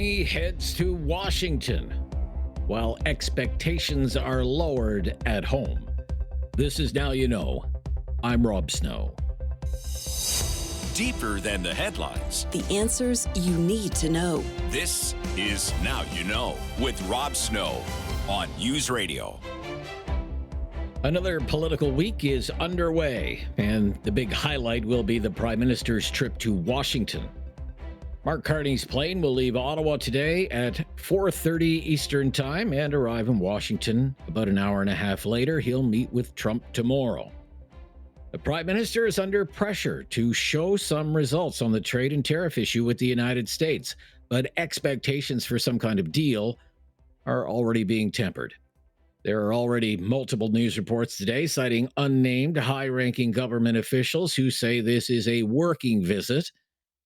Carney heads to Washington while expectations are lowered at home. This is Now You Know. I'm Rob Snow. Deeper than the headlines. The answers you need to know. This is Now You Know with Rob Snow on News Radio. Another political week is underway, and the big highlight will be the Prime Minister's trip to Washington. Mark Carney's plane will leave Ottawa today at 4:30 Eastern Time and arrive in Washington about an hour and a half later. He'll meet with Trump tomorrow. The Prime Minister is under pressure to show some results on the trade and tariff issue with the United States, but expectations for some kind of deal are already being tempered. There are already multiple news reports today citing unnamed high-ranking government officials who say this is a working visit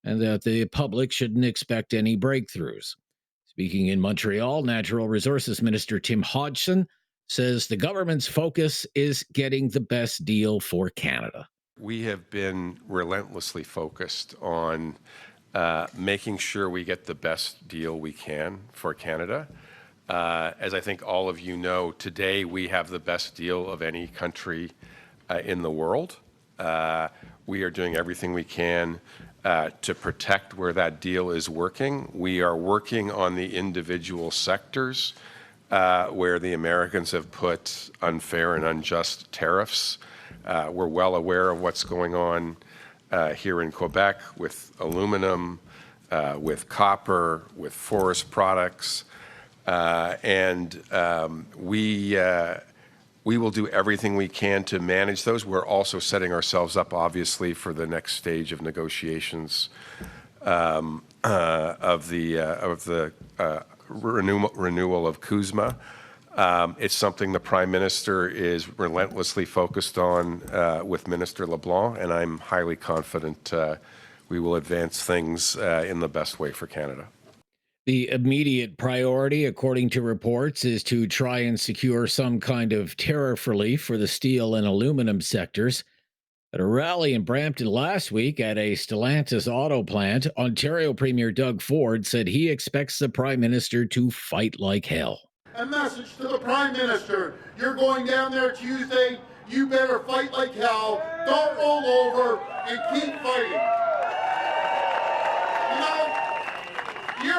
and that the public shouldn't expect any breakthroughs. Speaking in Montreal, Natural Resources Minister Tim Hodgson says the government's focus is getting the best deal for Canada. We have been relentlessly focused on making sure we get the best deal we can for Canada. As I think all of you know, today we have the best deal of any country in the world. We are doing everything we can to protect where that deal is working. We are working on the individual sectors where the Americans have put unfair and unjust tariffs. We're well aware of what's going on here in Quebec with aluminum, with copper, with forest products, and we will do everything we can to manage those. We're also setting ourselves up, obviously, for the next stage of negotiations of the renewal of CUSMA. It's something the Prime Minister is relentlessly focused on with Minister LeBlanc, and I'm highly confident we will advance things in the best way for Canada. The immediate priority, according to reports, is to try and secure some kind of tariff relief for the steel and aluminum sectors. At a rally in Brampton last week at a Stellantis auto plant, Ontario Premier Doug Ford said he expects the Prime Minister to fight like hell. A message to the Prime Minister. You're going down there Tuesday. You better fight like hell. Don't roll over and keep fighting. You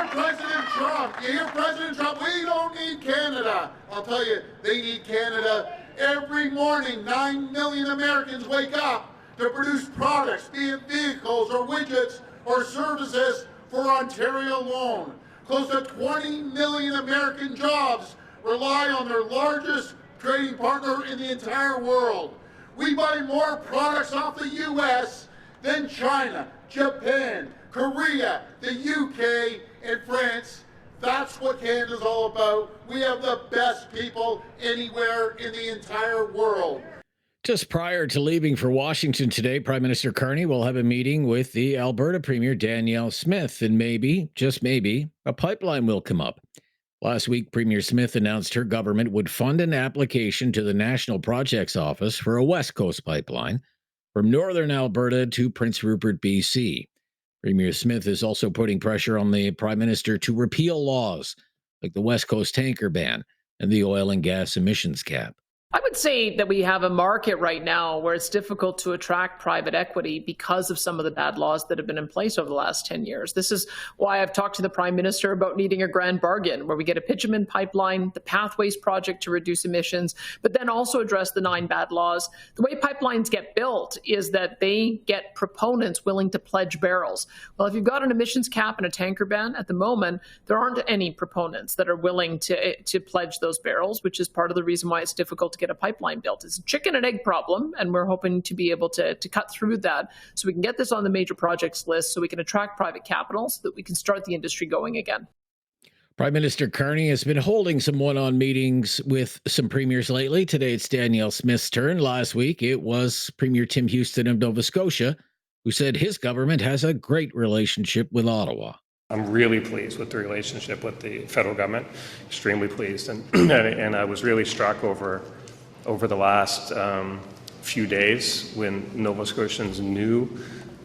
hear President Trump, we don't need Canada. I'll tell you, they need Canada. Every morning, 9 million Americans wake up to produce products, be it vehicles or widgets or services for Ontario alone. Close to 20 million American jobs rely on their largest trading partner in the entire world. We buy more products off the U.S. than China, Japan, Korea, the UK, and France. That's what Canada's all about. We have the best people anywhere in the entire world. Just prior to leaving for Washington today, Prime Minister Carney will have a meeting with the Alberta Premier Danielle Smith, and maybe, just maybe, a pipeline will come up. Last week, Premier Smith announced her government would fund an application to the National Projects Office for a West Coast pipeline from northern Alberta to Prince Rupert, BC. Premier Smith is also putting pressure on the Prime Minister to repeal laws like the West Coast tanker ban and the oil and gas emissions cap. I would say that we have a market right now where it's difficult to attract private equity because of some of the bad laws that have been in place over the last 10 years. This is why I've talked to the Prime Minister about needing a grand bargain where we get a bitumen pipeline, the Pathways project to reduce emissions, but then also address the 9 bad laws. The way pipelines get built is that they get proponents willing to pledge barrels. Well, if you've got an emissions cap and a tanker ban at the moment, there aren't any proponents that are willing to pledge those barrels, which is part of the reason why it's difficult to get a pipeline built. It's a chicken and egg problem, and we're hoping to be able to cut through that so we can get this on the major projects list so we can attract private capital so that we can start the industry going again. Prime Minister Carney has been holding some one-on meetings with some premiers lately. Today it's Danielle Smith's turn. Last week it was Premier Tim Houston of Nova Scotia, who said his government has a great relationship with Ottawa. I'm really pleased with the relationship with the federal government, extremely pleased. And I was really struck over the last few days when Nova Scotians knew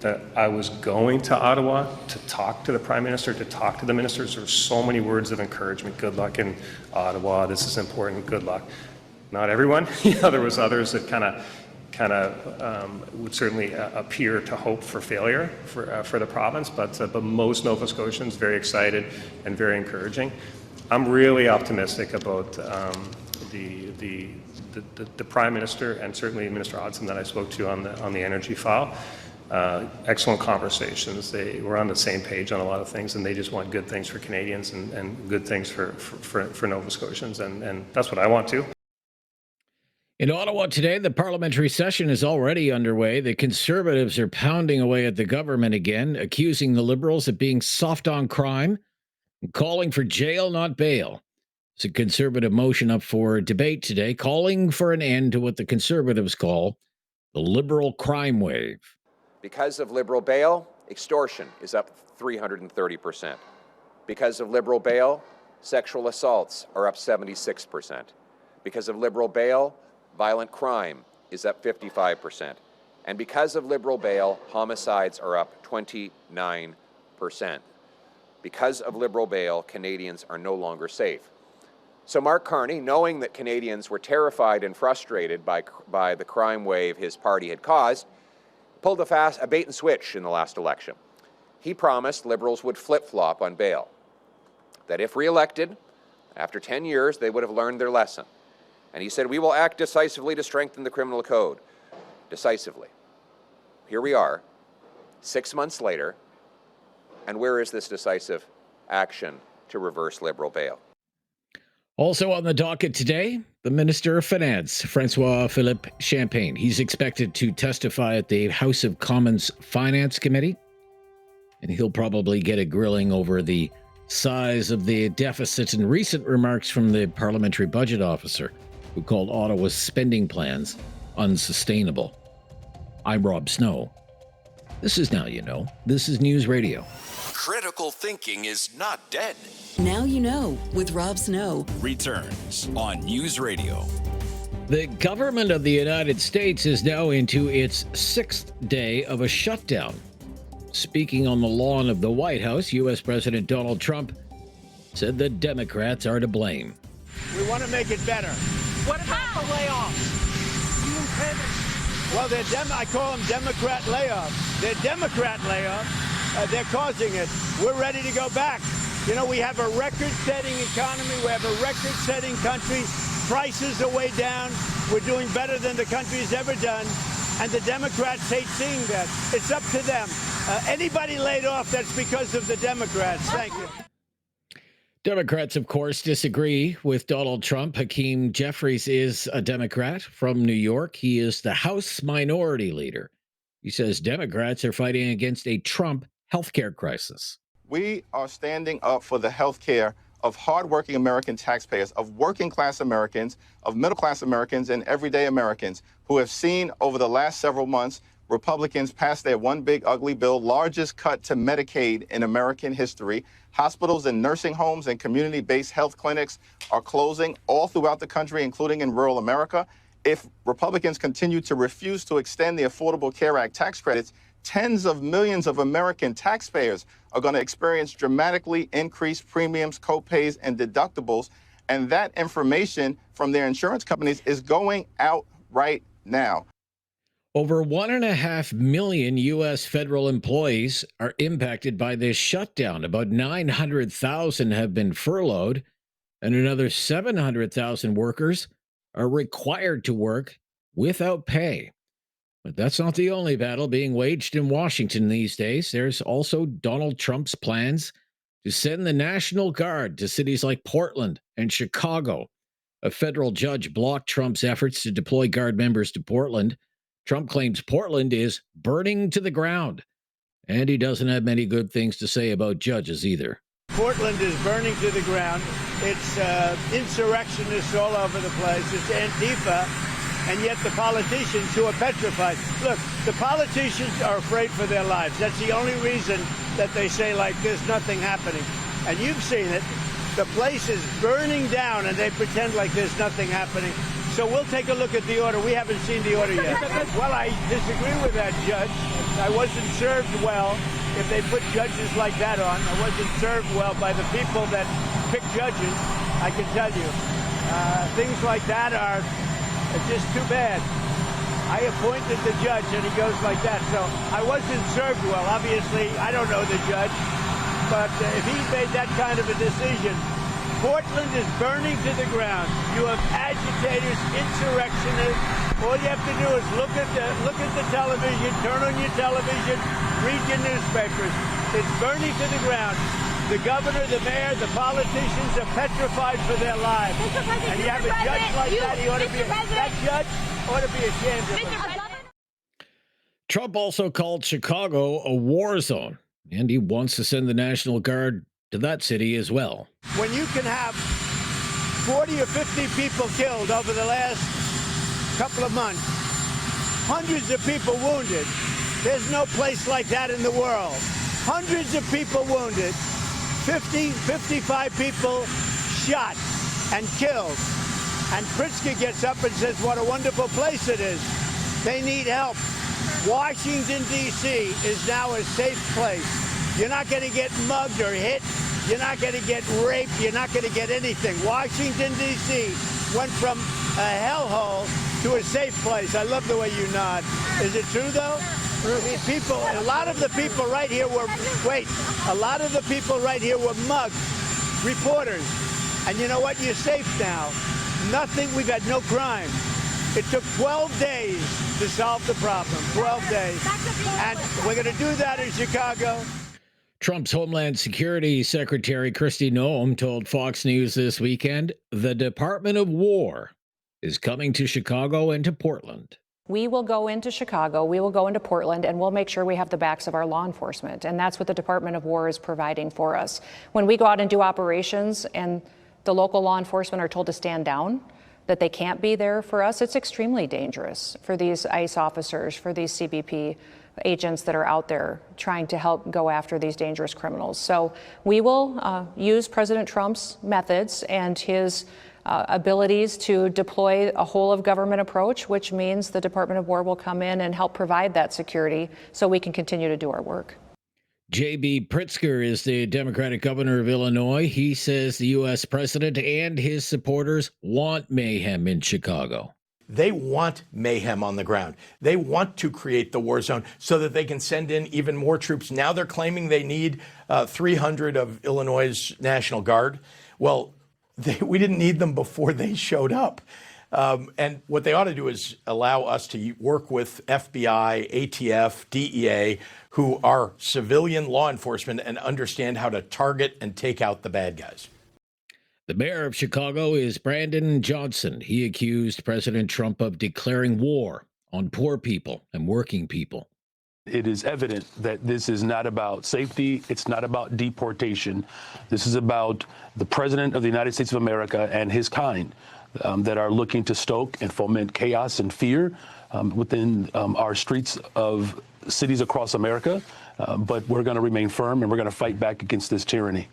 that I was going to Ottawa to talk to the Prime Minister, to talk to the ministers. There were so many words of encouragement. Good luck in Ottawa. This is important. Good luck. Not everyone. There was others that kind of would certainly appear to hope for failure for the province, but most Nova Scotians very excited and very encouraging. I'm really optimistic about the Prime Minister and certainly Minister Hodson that I spoke to on the energy file. Excellent conversations. They were on the same page on a lot of things, and they just want good things for Canadians and good things for Nova Scotians, and that's what I want too. In Ottawa today, the parliamentary session is already underway. The Conservatives are pounding away at the government again, accusing the Liberals of being soft on crime and calling for jail, not bail. It's a Conservative motion up for debate today, calling for an end to what the Conservatives call the Liberal crime wave. Because of Liberal bail, extortion is up 330%. Because of Liberal bail, sexual assaults are up 76%. Because of Liberal bail, violent crime is up 55%. And because of Liberal bail, homicides are up 29%. Because of Liberal bail, Canadians are no longer safe. So Mark Carney, knowing that Canadians were terrified and frustrated by the crime wave his party had caused, pulled a bait and switch in the last election. He promised Liberals would flip-flop on bail, that if re-elected, after 10 years, they would have learned their lesson. And he said, we will act decisively to strengthen the criminal code. Decisively. Here we are, 6 months later, and where is this decisive action to reverse Liberal bail? Also on the docket today, the Minister of Finance, Francois-Philippe Champagne. He's expected to testify at the House of Commons Finance Committee, and he'll probably get a grilling over the size of the deficit and recent remarks from the parliamentary budget officer, who called Ottawa's spending plans unsustainable. I'm Rob Snow. This is Now You Know. This is News Radio. Critical thinking is not dead. Now You Know with Rob Snow. Returns on News Radio. The government of the United States is now into its 6th day of a shutdown. Speaking on the lawn of the White House, U.S. President Donald Trump said the Democrats are to blame. We want to make it better. What about the layoffs? Well, I call them Democrat layoffs. They're Democrat layoffs. They're causing it. We're ready to go back. You know, we have a record-setting economy. We have a record-setting country. Prices are way down. We're doing better than the country's ever done. And the Democrats hate seeing that. It's up to them. Anybody laid off, that's because of the Democrats. Thank you. Democrats, of course, disagree with Donald Trump. Hakeem Jeffries is a Democrat from New York. He is the House Minority Leader. He says Democrats are fighting against a Trump healthcare crisis. We are standing up for the health care of hardworking American taxpayers, of working-class Americans, of middle-class Americans, and everyday Americans who have seen over the last several months Republicans pass their one big ugly bill, largest cut to Medicaid in American history. Hospitals and nursing homes and community-based health clinics are closing all throughout the country, including in rural America. If Republicans continue to refuse to extend the Affordable Care Act tax credits, tens of millions of American taxpayers are going to experience dramatically increased premiums, co-pays, and deductibles. And that information from their insurance companies is going out right now. Over 1.5 million U.S. federal employees are impacted by this shutdown. About 900,000 have been furloughed, and another 700,000 workers are required to work without pay. But that's not the only battle being waged in Washington these days. There's also Donald Trump's plans to send the National Guard to cities like Portland and Chicago. A federal judge blocked Trump's efforts to deploy Guard members to Portland. Trump claims Portland is burning to the ground, and he doesn't have many good things to say about judges either. Portland is burning to the ground. It's insurrectionists all over the place. It's Antifa, and yet the politicians who are petrified. Look, the politicians are afraid for their lives. That's the only reason that they say, like, there's nothing happening. And you've seen it. The place is burning down, and they pretend like there's nothing happening. So we'll take a look at the order. We haven't seen the order yet. Well, I disagree with that, Judge. I wasn't served well if they put judges like that on. I wasn't served well by the people that pick judges, I can tell you. Things like that are just too bad. I appointed the judge, and he goes like that. So I wasn't served well. Obviously, I don't know the judge. But if he made that kind of a decision, Portland is burning to the ground. You have agitators, insurrectionists. All you have to do is look at the television, turn on your television, read your newspapers. It's burning to the ground. The governor, the mayor, the politicians are petrified for their lives. And you have a judge like that, that judge ought to be ashamed of him. Trump also called Chicago a war zone, and he wants to send the National Guard to that city as well. When you can have 40 or 50 people killed over the last couple of months, hundreds of people wounded, there's no place like that in the world. Hundreds of people wounded, 50, 55 people shot and killed. And Pritzker gets up and says what a wonderful place it is. They need help. Washington, D.C. is now a safe place. You're not going to get mugged or hit. You're not going to get raped. You're not going to get anything. Washington, D.C. went from a hellhole to a safe place. I love the way you nod. Is it true, though? A lot of the people right here were mugged, reporters. And you know what? You're safe now. Nothing. We've had no crime. It took 12 days to solve the problem. 12 days. And we're going to do that in Chicago. Trump's Homeland Security Secretary Kristi Noem told Fox News this weekend the Department of War is coming to Chicago and to Portland. We will go into Chicago, we will go into Portland, and we'll make sure we have the backs of our law enforcement. And that's what the Department of War is providing for us. When we go out and do operations and the local law enforcement are told to stand down, that they can't be there for us, it's extremely dangerous for these ICE officers, for these CBP agents that are out there trying to help go after these dangerous criminals. So we will use President Trump's methods and his abilities to deploy a whole of government approach, which means the Department of War will come in and help provide that security so we can continue to do our work. J.B. Pritzker is the Democratic governor of Illinois. He says the U.S. president and his supporters want mayhem in Chicago. They want mayhem on the ground. They want to create the war zone so that they can send in even more troops. Now they're claiming they need 300 of Illinois' National Guard. Well, we didn't need them before they showed up. And what they ought to do is allow us to work with FBI, ATF, DEA, who are civilian law enforcement and understand how to target and take out the bad guys. The mayor of Chicago is Brandon Johnson. He accused President Trump of declaring war on poor people and working people. It is evident that this is not about safety. It's not about deportation. This is about the president of the United States of America and his kind that are looking to stoke and foment chaos and fear within our streets of cities across America. But we're going to remain firm and we're going to fight back against this tyranny.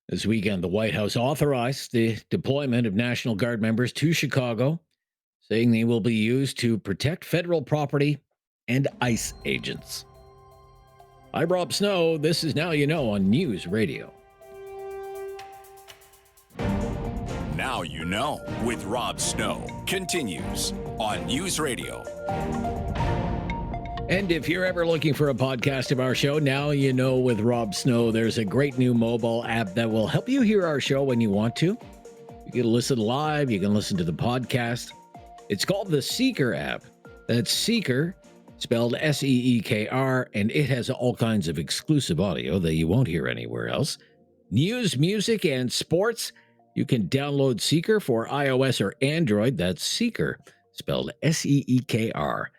This weekend, the White House authorized the deployment of National Guard members to Chicago, saying they will be used to protect federal property and ICE agents. I'm Rob Snow. This is Now You Know on News Radio. Now You Know with Rob Snow continues on News Radio. And if you're ever looking for a podcast of our show, Now You Know with Rob Snow, there's a great new mobile app that will help you hear our show when you want to. You can listen live. You can listen to the podcast. It's called the Seeker app. That's Seeker, spelled S-E-E-K-R, and it has all kinds of exclusive audio that you won't hear anywhere else. News, music, and sports. You can download Seeker for iOS or Android. That's Seeker, spelled S-E-E-K-R.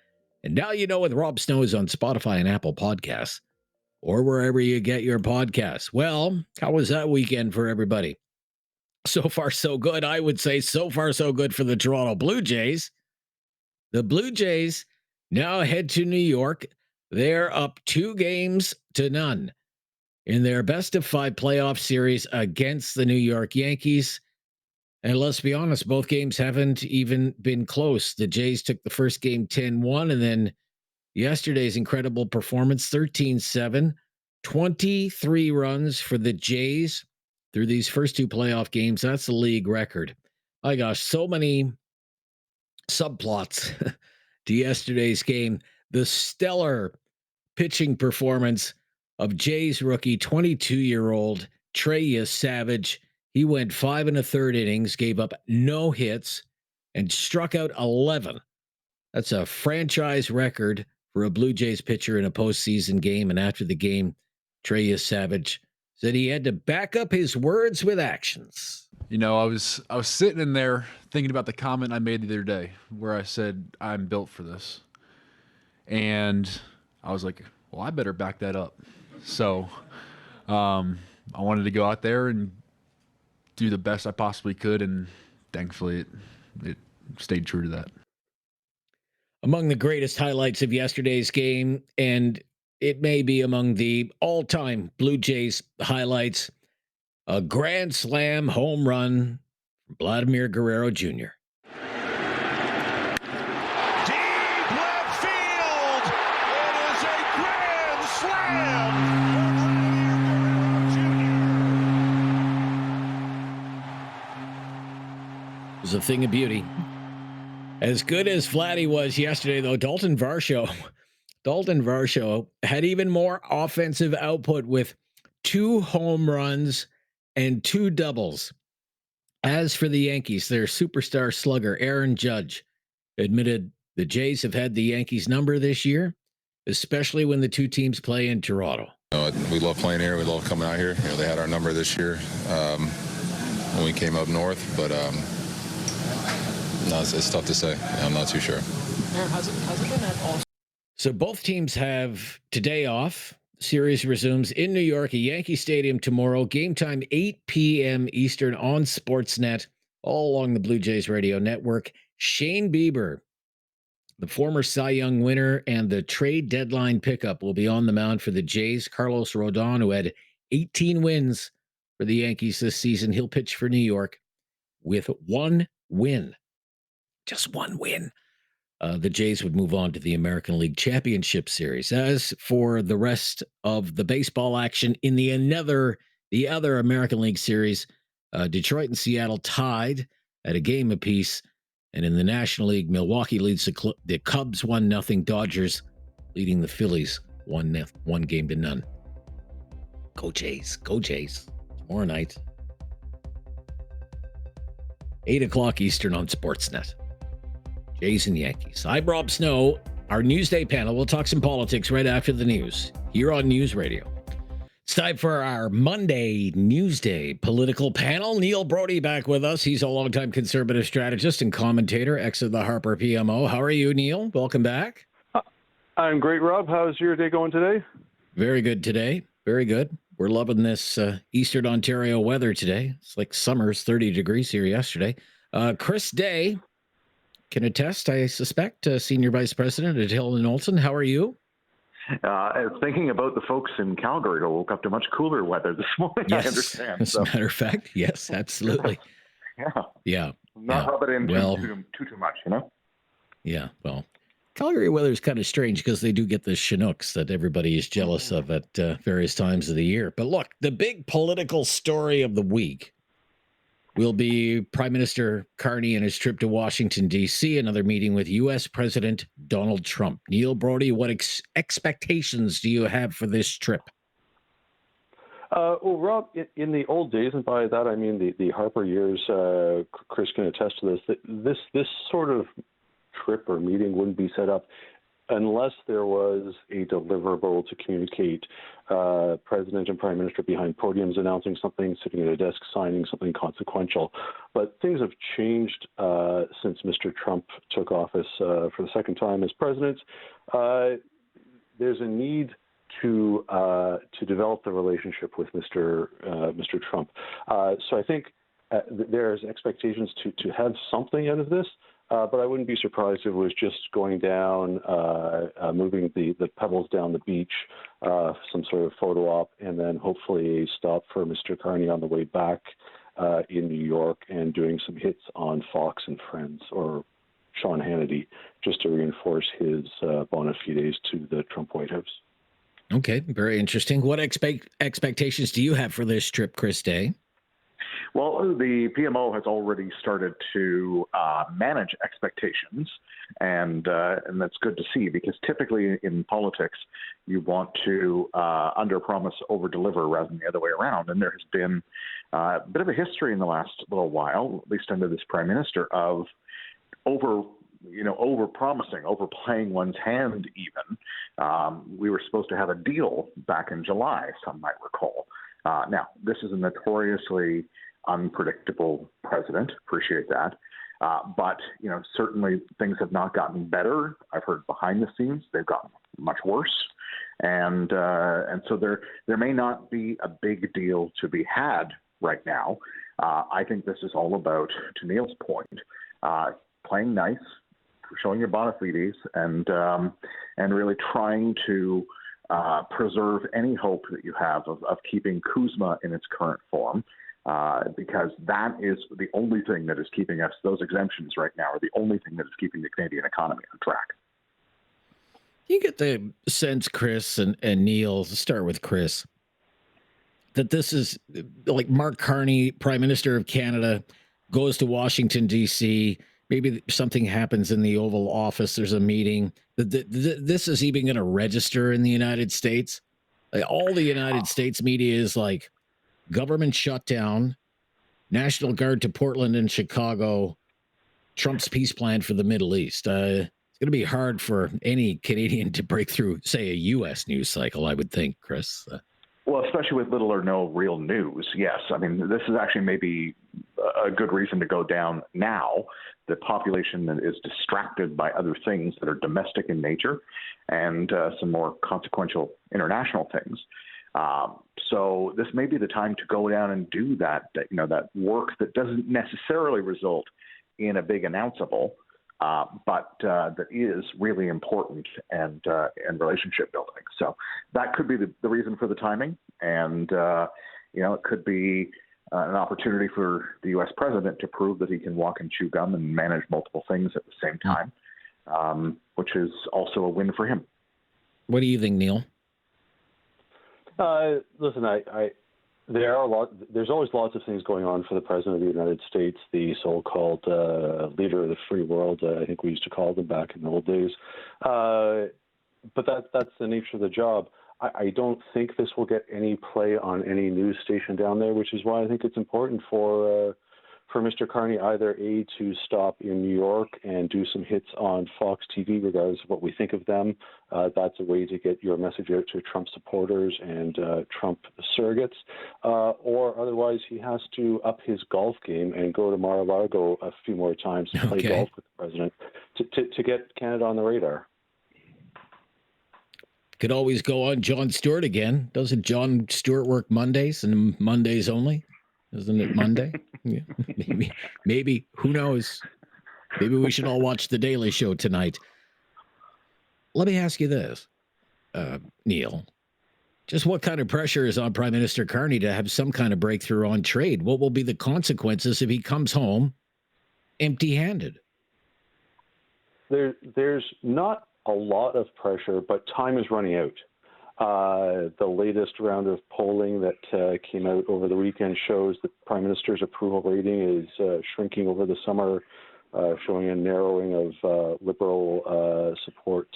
And Now You Know with Rob Snow is on Spotify and Apple Podcasts, or wherever you get your podcasts. Well, how was that weekend for everybody? So far, so good. I would say so far, so good for the Toronto Blue Jays. The Blue Jays now head to New York. They're up 2-0 in their best-of-5 playoff series against the New York Yankees. And let's be honest, both games haven't even been close. The Jays took the first game 10-1, and then yesterday's incredible performance, 13-7, 23 runs for the Jays through these first two playoff games. That's the league record. My gosh, so many subplots to yesterday's game. The stellar pitching performance of Jays rookie, 22-year-old Trey Savage. He went 5 1/3 innings, gave up no hits, and struck out 11. That's a franchise record for a Blue Jays pitcher in a postseason game. And after the game, Trey Savage said he had to back up his words with actions. You know, I was sitting in there thinking about the comment I made the other day where I said, I'm built for this. And I was like, well, I better back that up. So I wanted to go out there and do the best I possibly could, and thankfully it stayed true to that. Among the greatest highlights of yesterday's game, and it may be among the all-time Blue Jays highlights, a grand slam home run from Vladimir Guerrero Jr. Deep left field. It is a grand slam. It was a thing of beauty. As good as Vladdy was yesterday, though, Dalton Varsho had even more offensive output with 2 home runs and 2 doubles. As for the Yankees, their superstar slugger, Aaron Judge, admitted the Jays have had the Yankees number this year, especially when the two teams play in Toronto. We love playing here. We love coming out here. They had our number this year when we came up north, but no, it's tough to say. I'm not too sure. Has it been at all? So both teams have today off. Series resumes in New York at Yankee Stadium tomorrow. Game time 8 p.m. Eastern on Sportsnet, all along the Blue Jays radio network. Shane Bieber, the former Cy Young winner and the trade deadline pickup, will be on the mound for the Jays. Carlos Rodon, who had 18 wins for the Yankees this season, he'll pitch for New York with 1 win. Just 1 win. The Jays would move on to the American League Championship Series. As for the rest of the baseball action in the other American League Series, Detroit and Seattle tied at a game apiece. And in the National League, Milwaukee leads the Cubs 1-0. Dodgers leading the Phillies 1-0. Go Jays. Go Jays. Tomorrow night, 8 o'clock Eastern on Sportsnet. Jays and Yankees. I'm Rob Snow. Our Newsday panel. We'll talk some politics right after the news here on News Radio. It's time for our Monday Newsday political panel. Neil Brodie back with us. He's a longtime conservative strategist and commentator, ex of the Harper PMO. How are you, Neil? Welcome back. I'm great, Rob. How's your day going today? Very good today. Very good. We're loving this Eastern Ontario weather today. It's like summer's 30 degrees here yesterday. Chris Day can attest, I suspect, Senior Vice President at Hill and Knowlton. How are you? Thinking about the folks in Calgary who woke up to much cooler weather this morning, Yes, I understand. as a matter of fact, yes, absolutely. Yeah. Not rub it in too much, you know? Yeah, well, Calgary weather is kind of strange because they do get the Chinooks that everybody is jealous of at various times of the year. But look, the big political story of the week will be Prime Minister Carney and his trip to Washington, D.C., another meeting with U.S. President Donald Trump. Neil Brodie, what expectations do you have for this trip? Well, Rob, in the old days, and by that I mean the Harper years, Chris can attest to this, this sort of trip or meeting wouldn't be set up unless there was a deliverable to communicate. President and Prime Minister behind podiums announcing something, sitting at a desk signing something consequential. But things have changed since Mr. Trump took office for the second time as president. There's a need to develop the relationship with Mr. Trump. So I think there's expectations to have something out of this. But I wouldn't be surprised if it was just going down, moving the pebbles down the beach, some sort of photo op, and then hopefully a stop for Mr. Carney on the way back in New York and doing some hits on Fox and Friends or Sean Hannity, just to reinforce his bona fides to the Trump White House. Okay, very interesting. What expectations do you have for this trip, Chris Day? Well, the PMO has already started to manage expectations, and that's good to see, because typically in politics you want to under-promise, over-deliver rather than the other way around. And there has been a bit of a history in the last little while, at least under this prime minister, of over-promising, overplaying one's hand even. We were supposed to have a deal back in July, some might recall. Now, this is a notoriously unpredictable president. Appreciate that. But, certainly things have not gotten better. I've heard behind the scenes they've gotten much worse. And so there may not be a big deal to be had right now. I think this is all about, to Neil's point, playing nice, showing your bona fides, and really trying to preserve any hope that you have of keeping Kuzma in its current form, because that is the only thing that is keeping us, those exemptions right now are the only thing that is keeping the Canadian economy on track. You get the sense, Chris and Neil, to start with Chris, that this is like Mark Carney, Prime Minister of Canada, goes to Washington, D.C., maybe something happens in the Oval Office, there's a meeting. This is even going to register in the United States. Like, all the United States media is like, government shutdown, National Guard to Portland and Chicago, Trump's peace plan for the Middle East. It's going to be hard for any Canadian to break through, say, a U.S. news cycle, I would think, Chris. Well, especially with little or no real news, yes. I mean, this is actually maybe a good reason to go down now. The population is distracted by other things that are domestic in nature and some more consequential international things. So this may be the time to go down and do that work that doesn't necessarily result in a big announceable, but that is really important and relationship building. So that could be the reason for the timing, and it could be an opportunity for the U.S. president to prove that he can walk and chew gum and manage multiple things at the same time, which is also a win for him. What do you think, Neil? Listen, there's always lots of things going on for the President of the United States, the so-called leader of the free world, I think we used to call them back in the old days. But that's the nature of the job. I don't think this will get any play on any news station down there, which is why I think it's important for Mr. Carney either A, to stop in New York and do some hits on Fox TV, regardless of what we think of them. That's a way to get your message out to Trump supporters and Trump surrogates. Or otherwise, he has to up his golf game and go to Mar-a-Lago a few more times to play golf with the president to get Canada on the radar. Could always go on Jon Stewart again. Doesn't Jon Stewart work Mondays and Mondays only? Isn't it Monday? Yeah, maybe. Who knows? Maybe we should all watch The Daily Show tonight. Let me ask you this, Neil. Just what kind of pressure is on Prime Minister Carney to have some kind of breakthrough on trade? What will be the consequences if he comes home empty-handed? There's not a lot of pressure, but time is running out. The latest round of polling that came out over the weekend shows that Prime Minister's approval rating is shrinking over the summer, showing a narrowing of liberal support,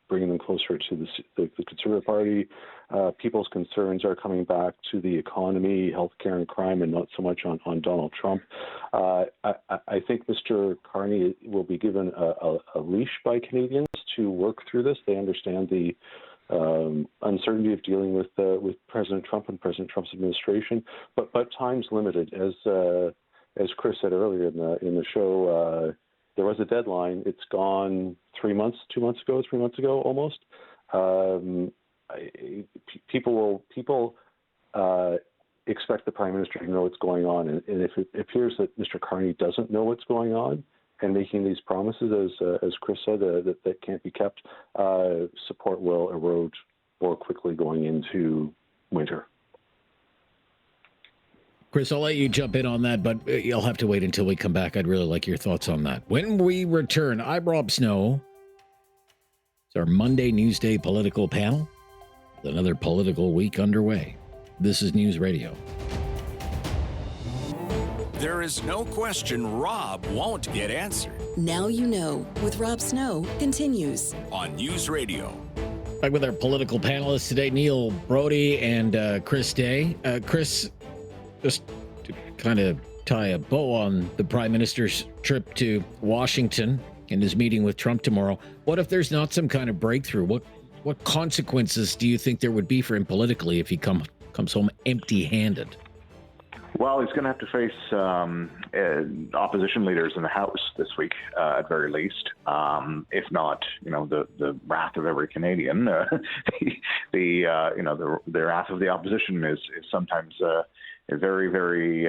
bringing them closer to the Conservative Party. People's concerns are coming back to the economy, healthcare, and crime, and not so much on Donald Trump. I think Mr. Carney will be given a leash by Canadians to work through this. They understand the uncertainty of dealing with President Trump and President Trump's administration, but time's limited. As Chris said earlier in the show, there was a deadline. It's gone 3 months ago, almost. People expect the Prime Minister to know what's going on, and if it appears that Mr. Carney doesn't know what's going on and making these promises, as Chris said, that can't be kept, support will erode more quickly going into winter. Chris, I'll let you jump in on that, but you'll have to wait until we come back. I'd really like your thoughts on that. When we return, I'm Rob Snow. It's our Monday Newsday political panel. Another political week underway. This is News Radio. There is no question Rob won't get answered. Now You Know with Rob Snow continues on News Radio. Back with our political panelists today, Neil Brodie and Chris Day. Chris, just to kind of tie a bow on the Prime Minister's trip to Washington and his meeting with Trump tomorrow, what if there's not some kind of breakthrough? What consequences do you think there would be for him politically if he comes home empty-handed? Well, he's going to have to face opposition leaders in the House this week, at very least. If not, the wrath of every Canadian. The wrath of the opposition is sometimes very, very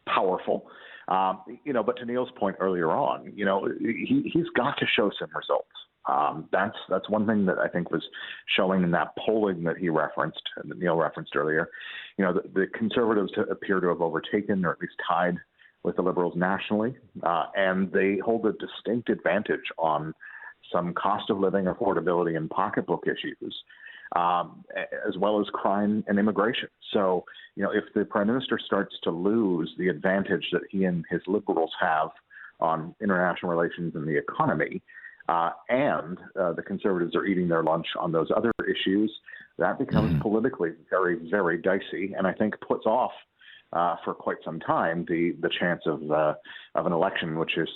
powerful. But to Neil's point earlier on, he's got to show some results. That's one thing that I think was showing in that polling that he referenced, that Neil referenced earlier. The Conservatives appear to have overtaken, or at least tied, with the Liberals nationally, and they hold a distinct advantage on some cost of living, affordability, and pocketbook issues, as well as crime and immigration. So, if the Prime Minister starts to lose the advantage that he and his Liberals have on international relations and the economy, and the Conservatives are eating their lunch on those other issues, that becomes politically very, very dicey, and I think puts off for quite some time the chance of an election, which is,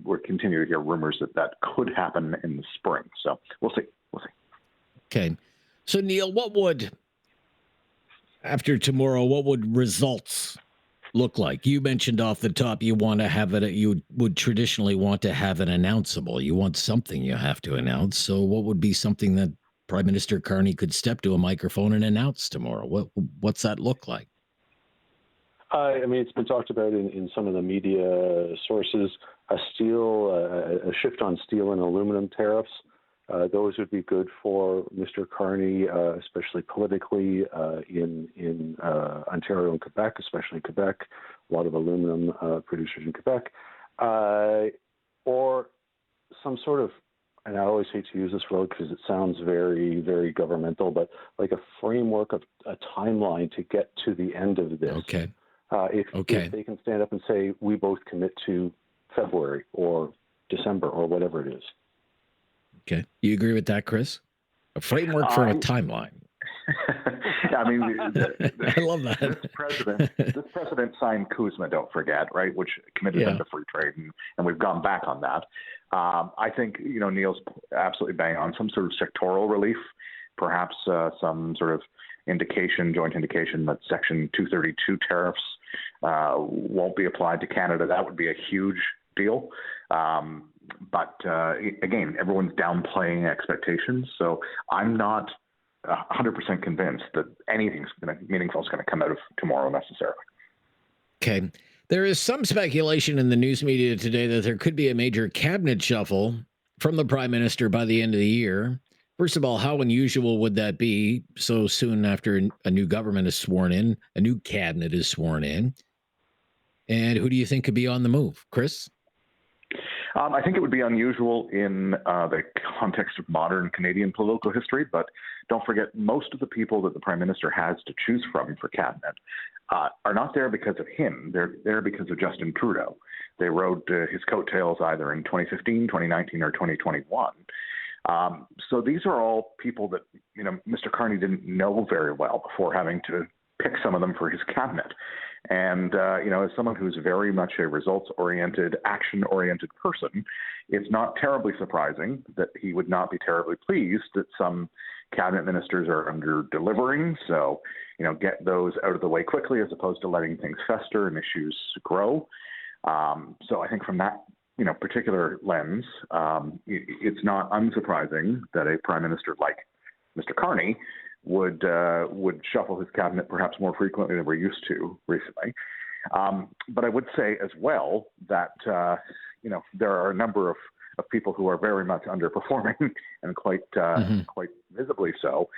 we're continuing to hear rumors that could happen in the spring. So we'll see. Okay. So, Neil, after tomorrow, what would results look like? You mentioned off the top you would traditionally want to have an announceable. You want something you have to announce. So what would be something that Prime Minister Carney could step to a microphone and announce tomorrow? What's that look like? It's been talked about in some of the media sources, a shift on steel and aluminum tariffs. Those would be good for Mr. Carney, especially politically in Ontario and Quebec, especially Quebec, a lot of aluminum producers in Quebec, or some sort of, and I always hate to use this word because it sounds very, very governmental, but like a framework of a timeline to get to the end of this. Okay. If they can stand up and say, we both commit to February or December or whatever it is. Okay. You agree with that, Chris? A framework for a timeline. I love that. This president signed CUSMA, don't forget, right, which committed them to free trade, and we've gone back on that. I think, Neil's absolutely bang on. Some sort of sectoral relief, perhaps some sort of joint indication that Section 232 tariffs won't be applied to Canada. That would be a huge deal. But again, everyone's downplaying expectations. So I'm not 100% convinced that anything meaningful is going to come out of tomorrow necessarily. Okay. There is some speculation in the news media today that there could be a major cabinet shuffle from the Prime Minister by the end of the year. First of all, how unusual would that be so soon after a new government is sworn in, a new cabinet is sworn in? And who do you think could be on the move? Chris? I think it would be unusual in the context of modern Canadian political history, but don't forget, most of the people that the Prime Minister has to choose from for cabinet are not there because of him. They're there because of Justin Trudeau. They rode his coattails either in 2015, 2019, or 2021. So these are all people that, Mr. Carney didn't know very well before having to pick some of them for his cabinet. And, as someone who's very much a results-oriented, action-oriented person, it's not terribly surprising that he would not be terribly pleased that some cabinet ministers are under-delivering. So, get those out of the way quickly as opposed to letting things fester and issues grow. So I think from that, particular lens, it's not unsurprising that a prime minister like Mr. Carney would shuffle his cabinet perhaps more frequently than we're used to recently. But I would say as well that, there are a number of people who are very much underperforming and quite visibly so.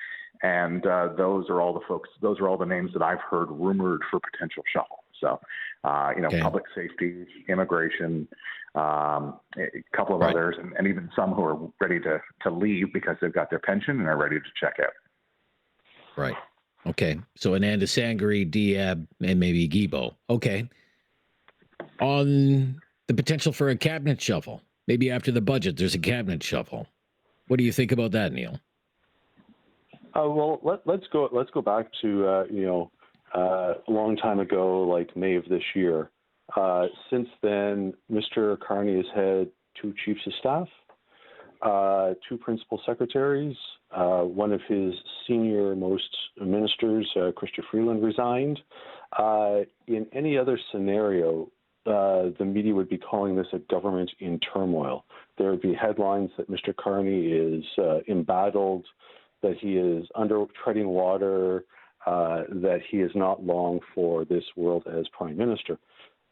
And those are all the folks, those are all the names that I've heard rumored for potential shuffle. So, public safety, immigration, a couple of others, and even some who are ready to leave because they've got their pension and are ready to check out. Right. Okay. So Ananda Sangari, Diab, and maybe Guibo. Okay. On the potential for a cabinet shuffle, maybe after the budget, there's a cabinet shuffle. What do you think about that, Neil? Well, let's go back to a long time ago, like May of this year. Since then, Mr. Carney has had 2 chiefs of staff, 2 principal secretaries. One of his senior-most ministers, Chrystia Freeland, resigned. In any other scenario, the media would be calling this a government in turmoil. There would be headlines that Mr. Carney is embattled, that he is treading water, that he is not long for this world as prime minister.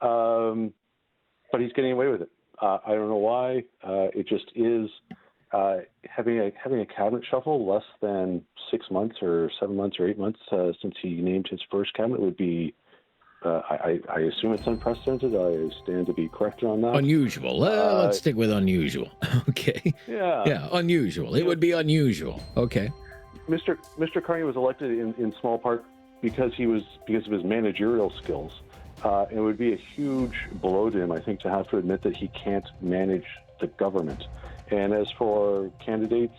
But he's getting away with it. I don't know why. It just is. Having a cabinet shuffle less than 6 months or 7 months or 8 months since he named his first cabinet would be, I assume it's unprecedented. I stand to be corrected on that. Unusual. Let's stick with unusual. Okay. Yeah, unusual. It would be unusual. Okay. Mr. Carney was elected in small part because of his managerial skills. It would be a huge blow to him, I think, to have to admit that he can't manage the government. And as for candidates,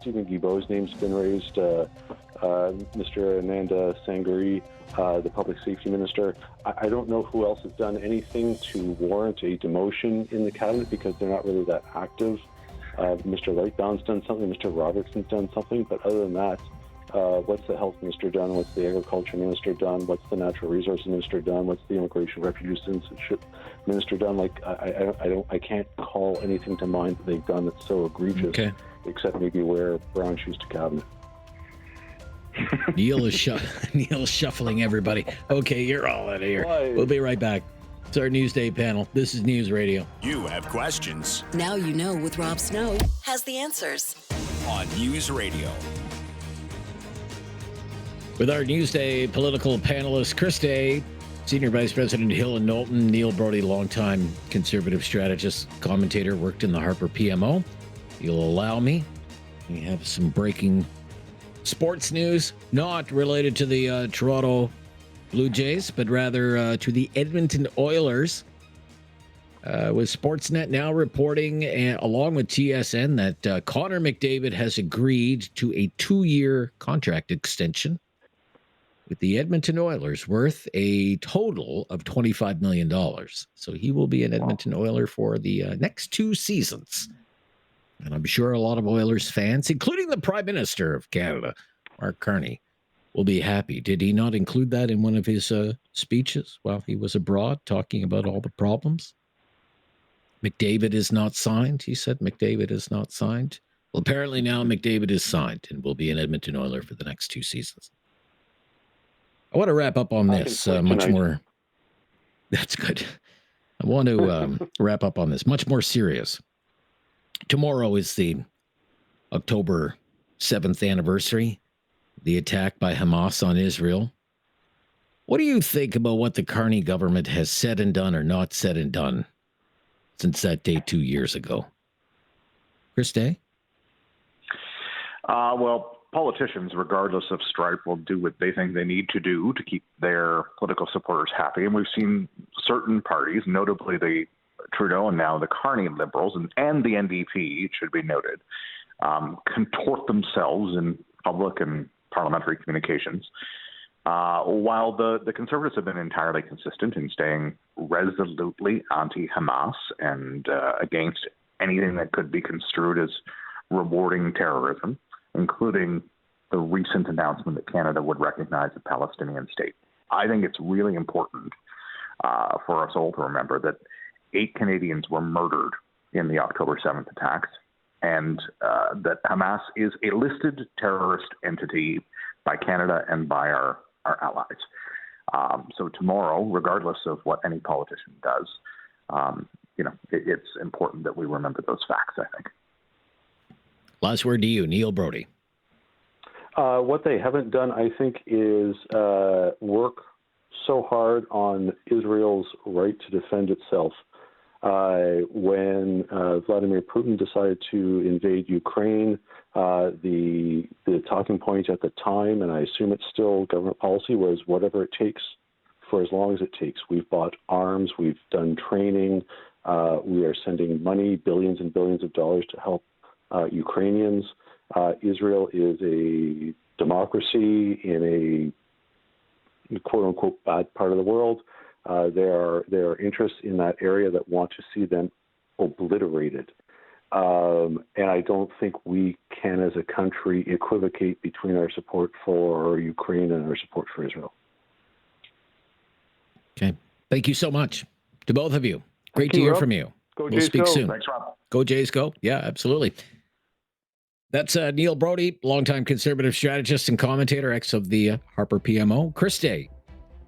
Stephen Guilbeault's name's been raised, Mr. Ananda Sangari, the public safety minister. I don't know who else has done anything to warrant a demotion in the cabinet because they're not really that active. Mr. Lightbound's done something, Mr. Robertson's done something, but other than that, what's the health minister done? What's the agriculture minister done? What's the natural resources minister done? What's the immigration refugee citizenship minister done? Like I can't call anything to mind that they've done that's so egregious, except maybe wear brown shoes to cabinet. Neil is shuffling everybody. Okay, you're all out of here. Why? We'll be right back. It's our Newsday panel. This is News Radio. You have questions. Now you know with Rob Snow has the answers. On News Radio. With our Newsday political panelist, Chris Day, Senior Vice President Hill and Knowlton, Neil Brodie, longtime conservative strategist, commentator, worked in the Harper PMO. You'll allow me. We have some breaking sports news, not related to the Toronto Blue Jays, but rather to the Edmonton Oilers. With Sportsnet now reporting, along with TSN, that Connor McDavid has agreed to a 2-year contract extension with the Edmonton Oilers, worth a total of $25 million. So he will be an Edmonton Oiler for the next 2 seasons. And I'm sure a lot of Oilers fans, including the Prime Minister of Canada, Mark Carney, will be happy. Did he not include that in one of his speeches while he was abroad, talking about all the problems? McDavid is not signed. He said McDavid is not signed. Well, apparently now McDavid is signed and will be an Edmonton Oiler for the next 2 seasons. I want to wrap up on this much more. That's good. I want to wrap up on this much more serious. Tomorrow is the October 7th anniversary, the attack by Hamas on Israel. What do you think about what the Carney government has said and done or not said and done since that day 2 years ago? Chris Day? Well, politicians, regardless of stripe, will do what they think they need to do to keep their political supporters happy. And we've seen certain parties, notably the Trudeau and now the Carney Liberals and the NDP, it should be noted, contort themselves in public and parliamentary communications, while the Conservatives have been entirely consistent in staying resolutely anti-Hamas and against anything that could be construed as rewarding terrorism, including the recent announcement that Canada would recognize a Palestinian state. I think it's really important for us all to remember that 8 Canadians were murdered in the October 7th attacks, and that Hamas is a listed terrorist entity by Canada and by our allies. So tomorrow, regardless of what any politician does, it's important that we remember those facts, I think. Last word to you, Neil Brodie. What they haven't done, I think, is work so hard on Israel's right to defend itself. When Vladimir Putin decided to invade Ukraine, the talking point at the time, and I assume it's still government policy, was whatever it takes for as long as it takes. We've bought arms, we've done training, we are sending money, billions and billions of dollars to help Ukrainians. Israel is a democracy in a quote-unquote bad part of the world. There are interests in that area that want to see them obliterated. And I don't think we can, as a country, equivocate between our support for Ukraine and our support for Israel. Okay. Thank you so much to both of you. Great Thank to you, hear Rob. from you. Go We'll Jays, speak go. soon. Thanks, Rob. Go Jays, go. Yeah, absolutely. That's Neil Brodie, longtime conservative strategist and commentator, ex of the Harper PMO. Chris Day,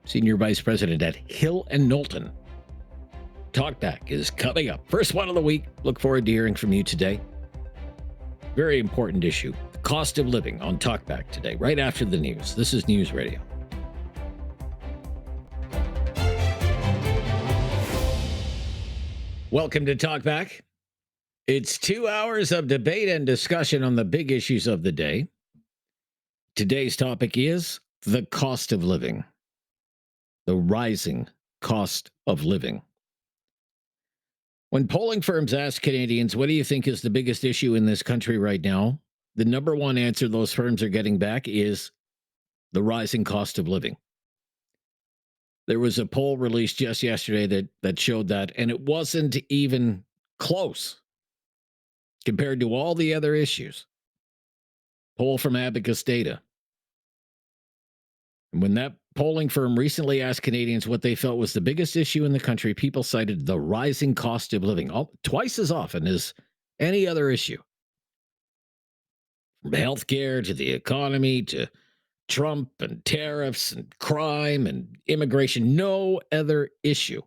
Senior Vice President at Hill and Knowlton. Talkback is coming up. First one of the week. Look forward to hearing from you today. Very important issue. The cost of living on Talkback today, right after the news. This is News Radio. Welcome to Talkback. It's 2 hours of debate and discussion on the big issues of the day. Today's topic is the cost of living. The rising cost of living. When polling firms ask Canadians, what do you think is the biggest issue in this country right now? The number one answer those firms are getting back is the rising cost of living. There was a poll released just yesterday that showed that, and it wasn't even close compared to all the other issues. Poll from Abacus Data. And when that polling firm recently asked Canadians what they felt was the biggest issue in the country, people cited the rising cost of living twice as often as any other issue. From healthcare to the economy to Trump and tariffs and crime and immigration, no other issue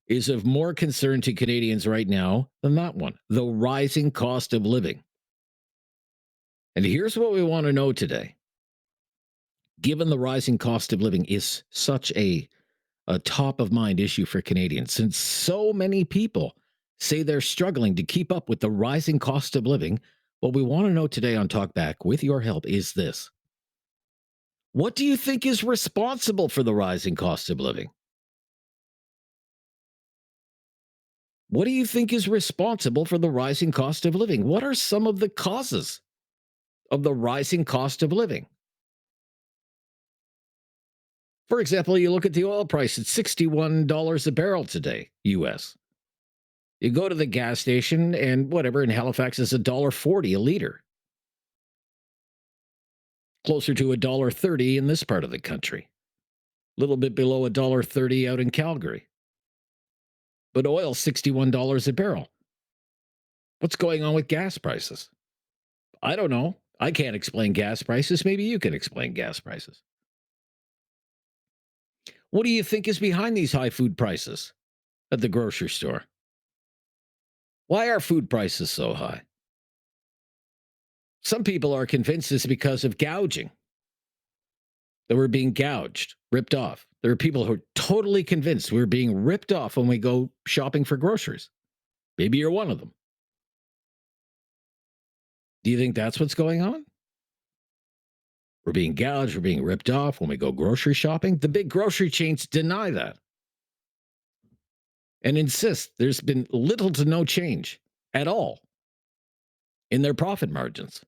is of more concern to Canadians right now than that one, the rising cost of living. And here's what we want to know today. Given the rising cost of living is such a top-of-mind issue for Canadians, since so many people say they're struggling to keep up with the rising cost of living, what we want to know today on Talkback, with your help, is this. What do you think is responsible for the rising cost of living? What do you think is responsible for the rising cost of living? What are some of the causes of the rising cost of living? For example, you look at the oil price, it's $61 a barrel today, U.S. You go to the gas station and whatever in Halifax is $1.40 a liter. Closer to $1.30 in this part of the country. A little bit below $1.30 out in Calgary. But oil, $61 a barrel. What's going on with gas prices? I don't know. I can't explain gas prices. Maybe you can explain gas prices. What do you think is behind these high food prices at the grocery store? Why are food prices so high? Some people are convinced it's because of gouging. That we're being gouged, ripped off. There are people who are totally convinced we're being ripped off when we go shopping for groceries. Maybe you're one of them. Do you think that's what's going on? We're being gouged, we're being ripped off when we go grocery shopping. The big grocery chains deny that and insist there's been little to no change at all in their profit margins.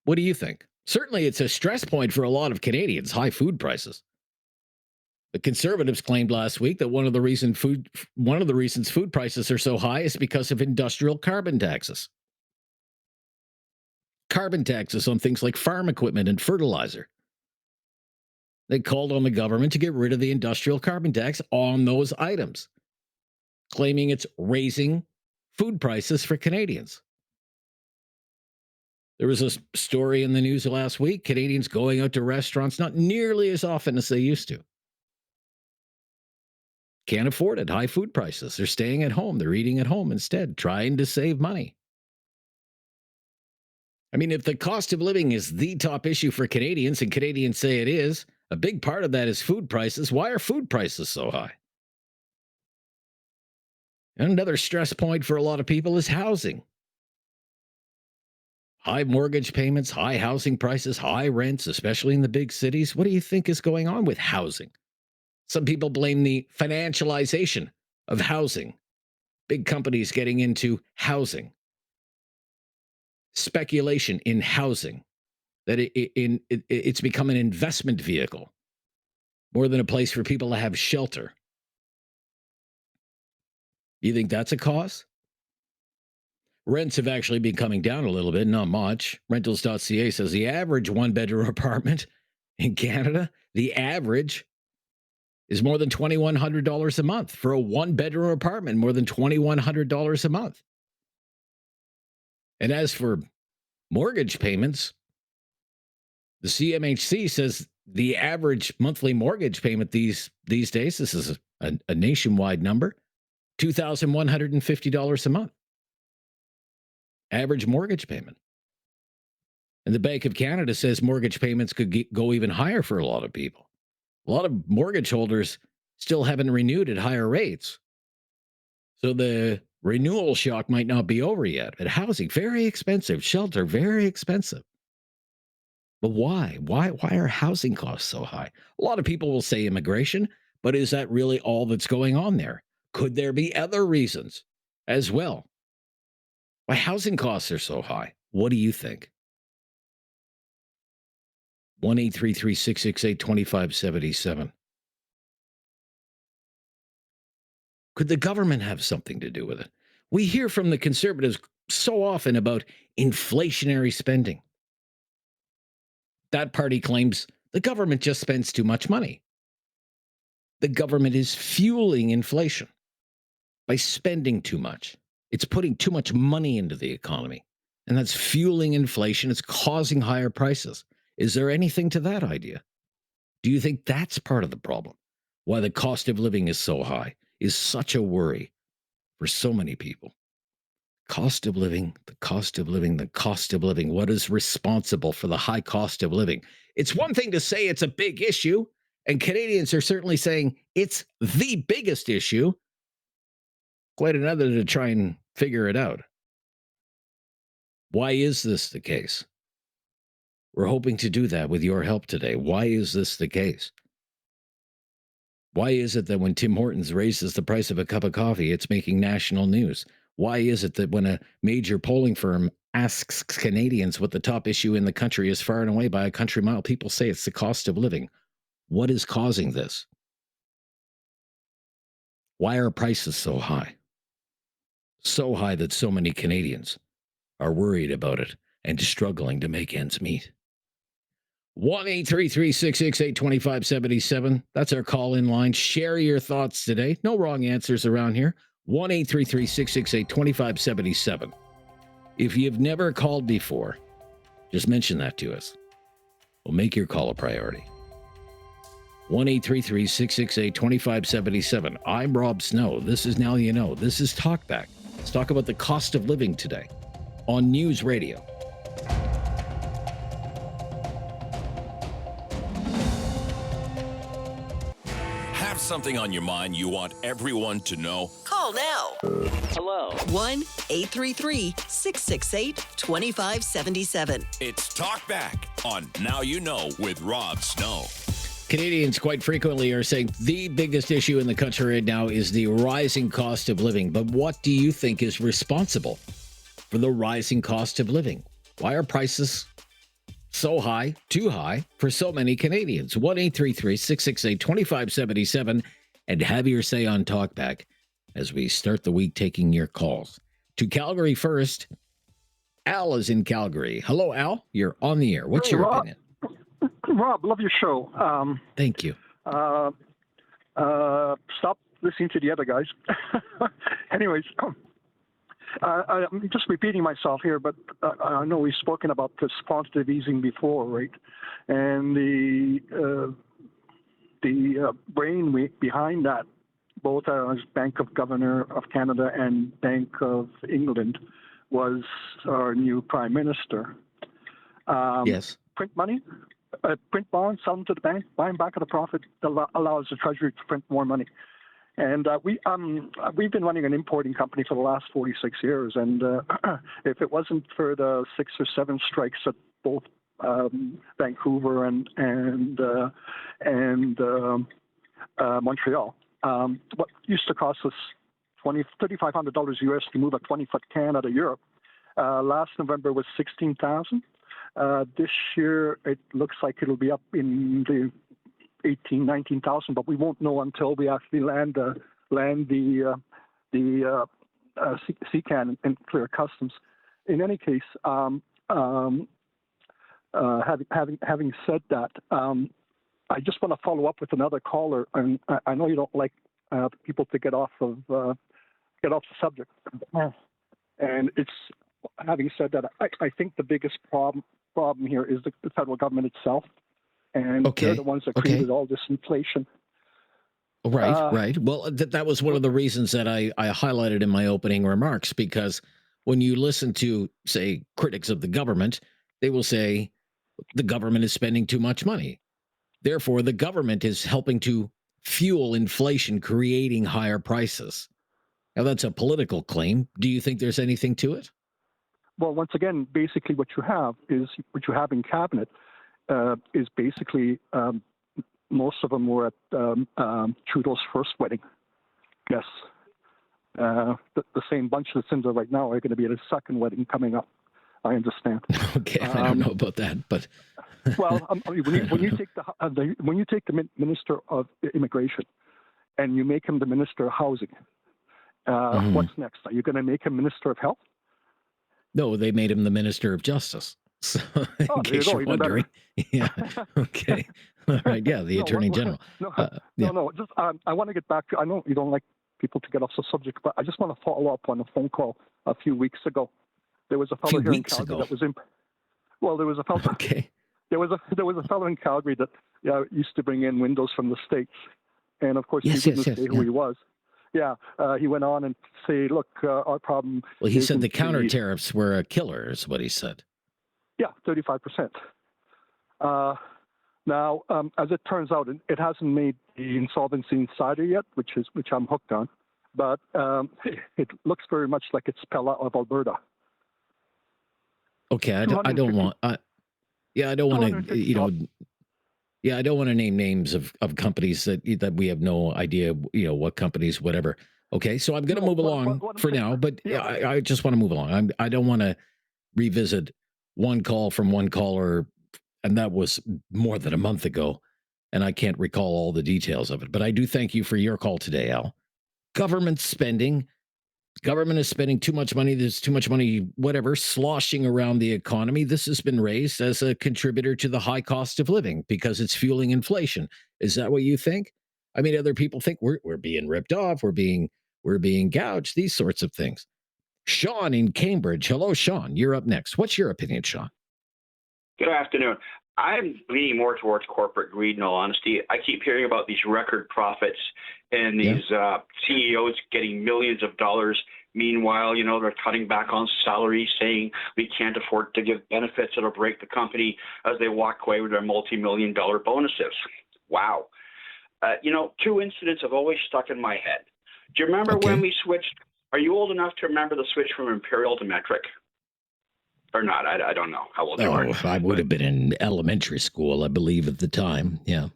What do you think? Certainly it's a stress point for a lot of Canadians, high food prices. The Conservatives claimed last week that one of the reasons food prices are so high is because of industrial carbon taxes. Carbon taxes on things like farm equipment and fertilizer. They called on the government to get rid of the industrial carbon tax on those items, claiming it's raising food prices for Canadians. There was a story in the news last week, Canadians going out to restaurants not nearly as often as they used to. Can't afford it, high food prices. They're staying at home. They're eating at home instead, trying to save money. I mean, if the cost of living is the top issue for Canadians, and Canadians say it is, a big part of that is food prices. Why are food prices so high? And another stress point for a lot of people is housing. High mortgage payments, high housing prices, high rents, especially in the big cities. What do you think is going on with housing? Some people blame the financialization of housing. Big companies getting into housing. Speculation in housing. That it's become an investment vehicle more than a place for people to have shelter. You think that's a cause? Rents have actually been coming down a little bit, not much. Rentals.ca says the average one-bedroom apartment in Canada, the average is more than $2,100 a month. For a one-bedroom apartment, more than $2,100 a month. And as for mortgage payments, the CMHC says the average monthly mortgage payment these days, this is a nationwide number, $2,150 a month. Average mortgage payment. And the Bank of Canada says mortgage payments could go even higher for a lot of people. A lot of mortgage holders still haven't renewed at higher rates. So the renewal shock might not be over yet. But housing, very expensive. Shelter, very expensive. But why? Why are housing costs so high? A lot of people will say immigration, but is that really all that's going on there? Could there be other reasons as well? Why housing costs are so high? What do you think? 1-833-668-2577. Could the government have something to do with it? We hear from the Conservatives so often about inflationary spending. That party claims the government just spends too much money. The government is fueling inflation by spending too much. It's putting too much money into the economy, and that's fueling inflation. It's causing higher prices. Is there anything to that idea? Do you think that's part of the problem? Why the cost of living is so high, is such a worry for so many people. Cost of living, the cost of living, the cost of living. What is responsible for the high cost of living? It's one thing to say it's a big issue, and Canadians are certainly saying it's the biggest issue. Quite another to try and figure it out. Why is this the case? We're hoping to do that with your help today. Why is this the case? Why is it that when Tim Hortons raises the price of a cup of coffee, it's making national news? Why is it that when a major polling firm asks Canadians what the top issue in the country is far and away by a country mile, people say it's the cost of living? What is causing this? Why are prices so high? So high that so many Canadians are worried about it and struggling to make ends meet. 1-833-668-2577. That's our call-in line. Share your thoughts today. No wrong answers around here. 1-833-668-2577. If you've never called before, just mention that to us. We'll make your call a priority. 1-833-668-2577. I'm Rob Snow. This is Now You Know. This is Talkback. Let's talk about the cost of living today on News Radio. Have something on your mind you want everyone to know? Call now. Hello. 1-833-668-2577. It's Talkback on Now You Know with Rob Snow. Canadians quite frequently are saying the biggest issue in the country right now is the rising cost of living. But what do you think is responsible for the rising cost of living? Why are prices so high, too high, for so many Canadians? 1-833-668-2577 and have your say on Talkback as we start the week taking your calls. To Calgary first, Al is in Calgary. Hello, Al. You're on the air. What's your opinion? Rob, love your show. Thank you. Stop listening to the other guys. Anyways, I'm just repeating myself here, but I know we've spoken about this quantitative easing before, right? And the brain behind that, both as Bank of Governor of Canada and Bank of England, was our new Prime Minister. Yes. Print money, print bonds, sell them to the bank, buy them back at a profit, allows the Treasury to print more money. And we've been running an importing company for the last 46 years, and if it wasn't for the 6 or 7 strikes at both Vancouver and Montreal, what used to cost us $3,500 US to move a 20-foot can out of Europe, last November was $16,000. This year it looks like it'll be up in the 18,000, 19,000, but we won't know until we actually land the sea can and clear customs. In any case, having said that, I just want to follow up with another caller, and I know you don't like people to get off the subject. And it's having said that, I think the biggest problem here is the federal government itself. And they're the ones that created all this inflation. Right. Well, that was one of the reasons that I highlighted in my opening remarks, because when you listen to, say, critics of the government, they will say the government is spending too much money. Therefore, the government is helping to fuel inflation, creating higher prices. Now, that's a political claim. Do you think there's anything to it? Well, once again, basically what you have in cabinet is basically most of them were at Trudeau's first wedding. Yes. The same bunch that's in there right now are going to be at his second wedding coming up. I understand. Okay, I don't know about that, but well, when you take the Minister of Immigration and you make him the Minister of Housing, what's next? Are you going to make him Minister of Health? No, they made him the Minister of Justice. So, in case you're wondering. Yeah. Okay. All right. Yeah. The Attorney General. No. Just I want to get back to. I know you don't like people to get off the subject, but I just want to follow up on a phone call a few weeks ago. There was a fellow here in Calgary that was in. Well, there was a fellow. Okay. There was a fellow in Calgary that used to bring in windows from the States, and of course he didn't say who he was. Yeah, he went on and say, "Look, our problem." Well, he said the counter tariffs were a killer, is what he said. Yeah, 35%. Now, as it turns out, it hasn't made the Insolvency Insider yet, which I'm hooked on, but it looks very much like it's Pella of Alberta. Okay, I don't want. I don't want to. I don't want to name names of companies that we have no idea. What companies, whatever. Okay, so I'm going to move along for now, but I just want to move along. I don't want to revisit one call from one caller, and that was more than a month ago, and I can't recall all the details of it. But I do thank you for your call today, Al. Government spending. Government is spending too much money. There's too much money, whatever, sloshing around the economy. This has been raised as a contributor to the high cost of living because it's fueling inflation. Is that what you think? I mean, other people think we're being ripped off. We're being gouged. These sorts of things. Sean in Cambridge. Hello, Sean. You're up next. What's your opinion, Sean? Good afternoon. I'm leaning more towards corporate greed, in all honesty. I keep hearing about these record profits and these CEOs getting millions of dollars. Meanwhile, they're cutting back on salaries, saying we can't afford to give benefits that'll break the company as they walk away with their multi-million-dollar bonuses. Wow. Two incidents have always stuck in my head. Do you remember when we switched? Are you old enough to remember the switch from imperial to metric? Or not? I don't know how old you are. I would have been in elementary school, I believe, at the time. Yeah.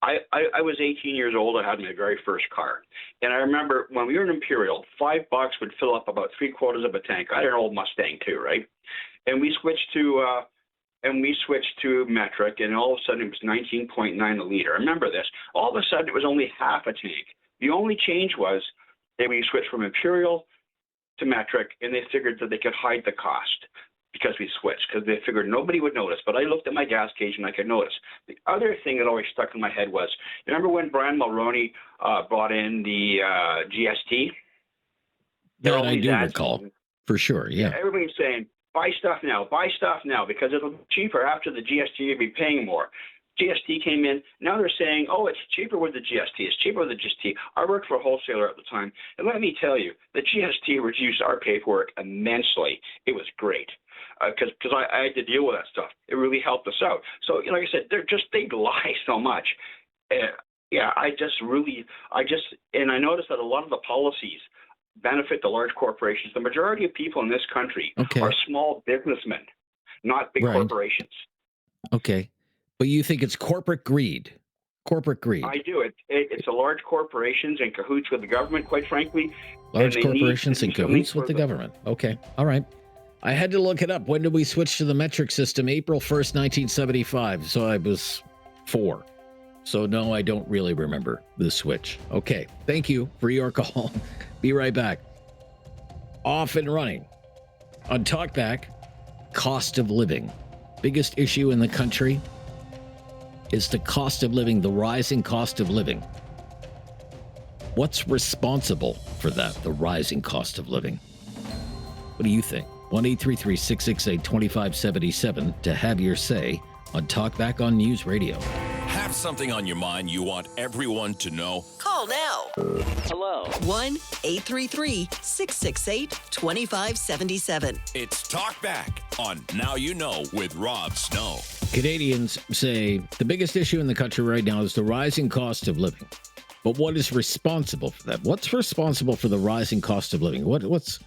I was 18 years old. I had my very first car. And I remember when we were in Imperial, $5 would fill up about 3/4 of a tank. I had an old Mustang too, right? And we switched to metric, and all of a sudden it was 19.9 a liter. I remember this. All of a sudden it was only half a tank. The only change was that we switched from Imperial to metric, and they figured that they could hide the cost because we switched, because they figured nobody would notice. But I looked at my gas gauge and I could notice. The other thing that always stuck in my head was, remember when Brian Mulroney brought in the GST? That I do recall, for sure, yeah. Everybody's saying, buy stuff now, because it'll be cheaper after the GST. You'll be paying more. GST came in. Now they're saying, oh, it's cheaper with the GST. It's cheaper with the GST. I worked for a wholesaler at the time. And let me tell you, the GST reduced our paperwork immensely. It was great. because I had to deal with that stuff. It really helped us out. So, like I said, they lie so much. And I noticed that a lot of the policies benefit the large corporations. The majority of people in this country are small businessmen, not big corporations. Okay. But you think it's corporate greed? Corporate greed. I do. It's the large corporations in cahoots with the government, quite frankly. Large corporations in cahoots with the government. Okay. All right. I had to look it up. When did we switch to the metric system? April 1st, 1975. So I was 4. So no, I don't really remember the switch. Okay. Thank you for your call. Be right back. Off and running. On Talkback, cost of living. Biggest issue in the country is the cost of living, the rising cost of living. What's responsible for that, the rising cost of living? What do you think? 1-833-668-2577 to have your say on Talkback on News Radio. Have something on your mind you want everyone to know? Call now. Hello. 1-833-668-2577. It's Talkback on Now You Know with Rob Snow. Canadians say the biggest issue in the country right now is the rising cost of living. But what is responsible for that? What's responsible for the rising cost of living? What's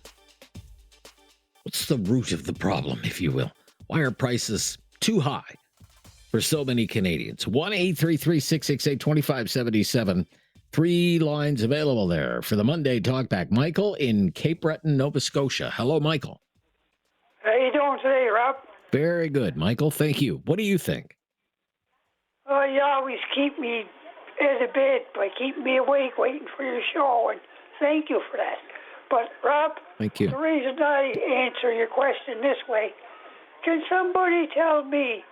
the root of the problem, if you will? Why are prices too high for so many Canadians? 1-833-668-2577. 3 lines available there for the Monday Talkback. Michael in Cape Breton, Nova Scotia. Hello, Michael. How you doing today, Rob? Very good, Michael. Thank you. What do you think? You always keep me in the bed by keeping me awake waiting for your show, and thank you for that. But, Rob, thank you. The reason I answer your question this way, can somebody tell me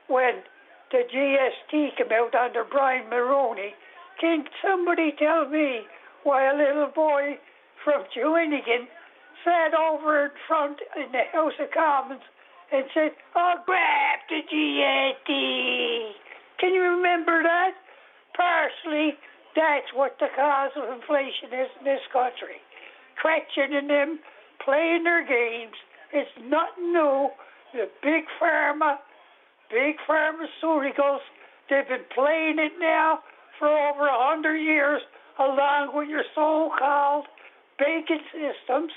when the GST came out under Brian Mulroney, can somebody tell me why a little boy from Shawinigan sat over in front in the House of Commons and said, "I'll grab the GST." Can you remember that? Partially, that's what the cause of inflation is in this country. Cratchit and them playing their games. It's nothing new. The big pharmaceuticals, they've been playing it now for over 100 years, along with your so-called banking systems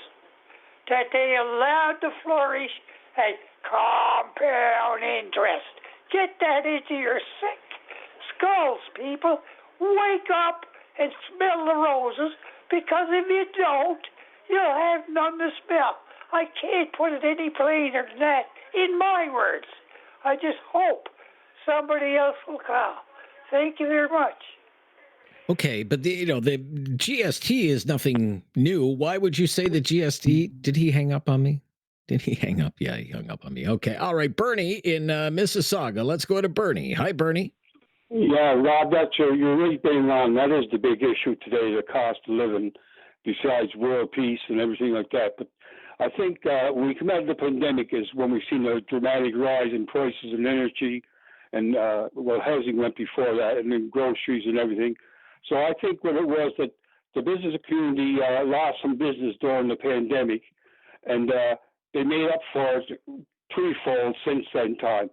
that they allowed to flourish at compound interest. Get that into your sick skulls, people. Wake up and smell the roses, because if you don't, you'll have none to smell. I can't put it any plainer than that in my words. I just hope somebody else will call. Thank you very much. Okay, but the GST is nothing new. Why would you say the GST? Did he hang up on me? Did he hang up? Yeah, he hung up on me. Okay, all right. Bernie in Mississauga. Let's go to Bernie. Hi, Bernie. Yeah, Rob, that's you're right bang on. That is the big issue today, the cost of living, besides world peace and everything like that. But I think when we come out of the pandemic is when we've seen a dramatic rise in prices and energy, and housing went before that, and then groceries and everything. So I think what it was that the business community lost some business during the pandemic, and they made up for it threefold since that time.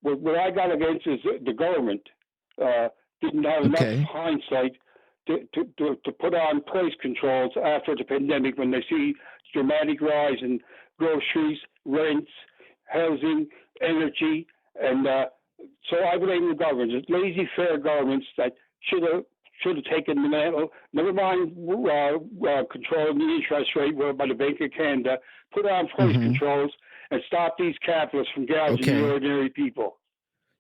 What I got against is the government didn't have enough hindsight to put on price controls after the pandemic when they see dramatic rise in groceries, rents, housing, energy, and so I blame the government. It's lazy, fair governments that should have taken the mantle. Never mind controlling the interest rate by the Bank of Canada. Put on price controls and stop these capitalists from gouging the ordinary people.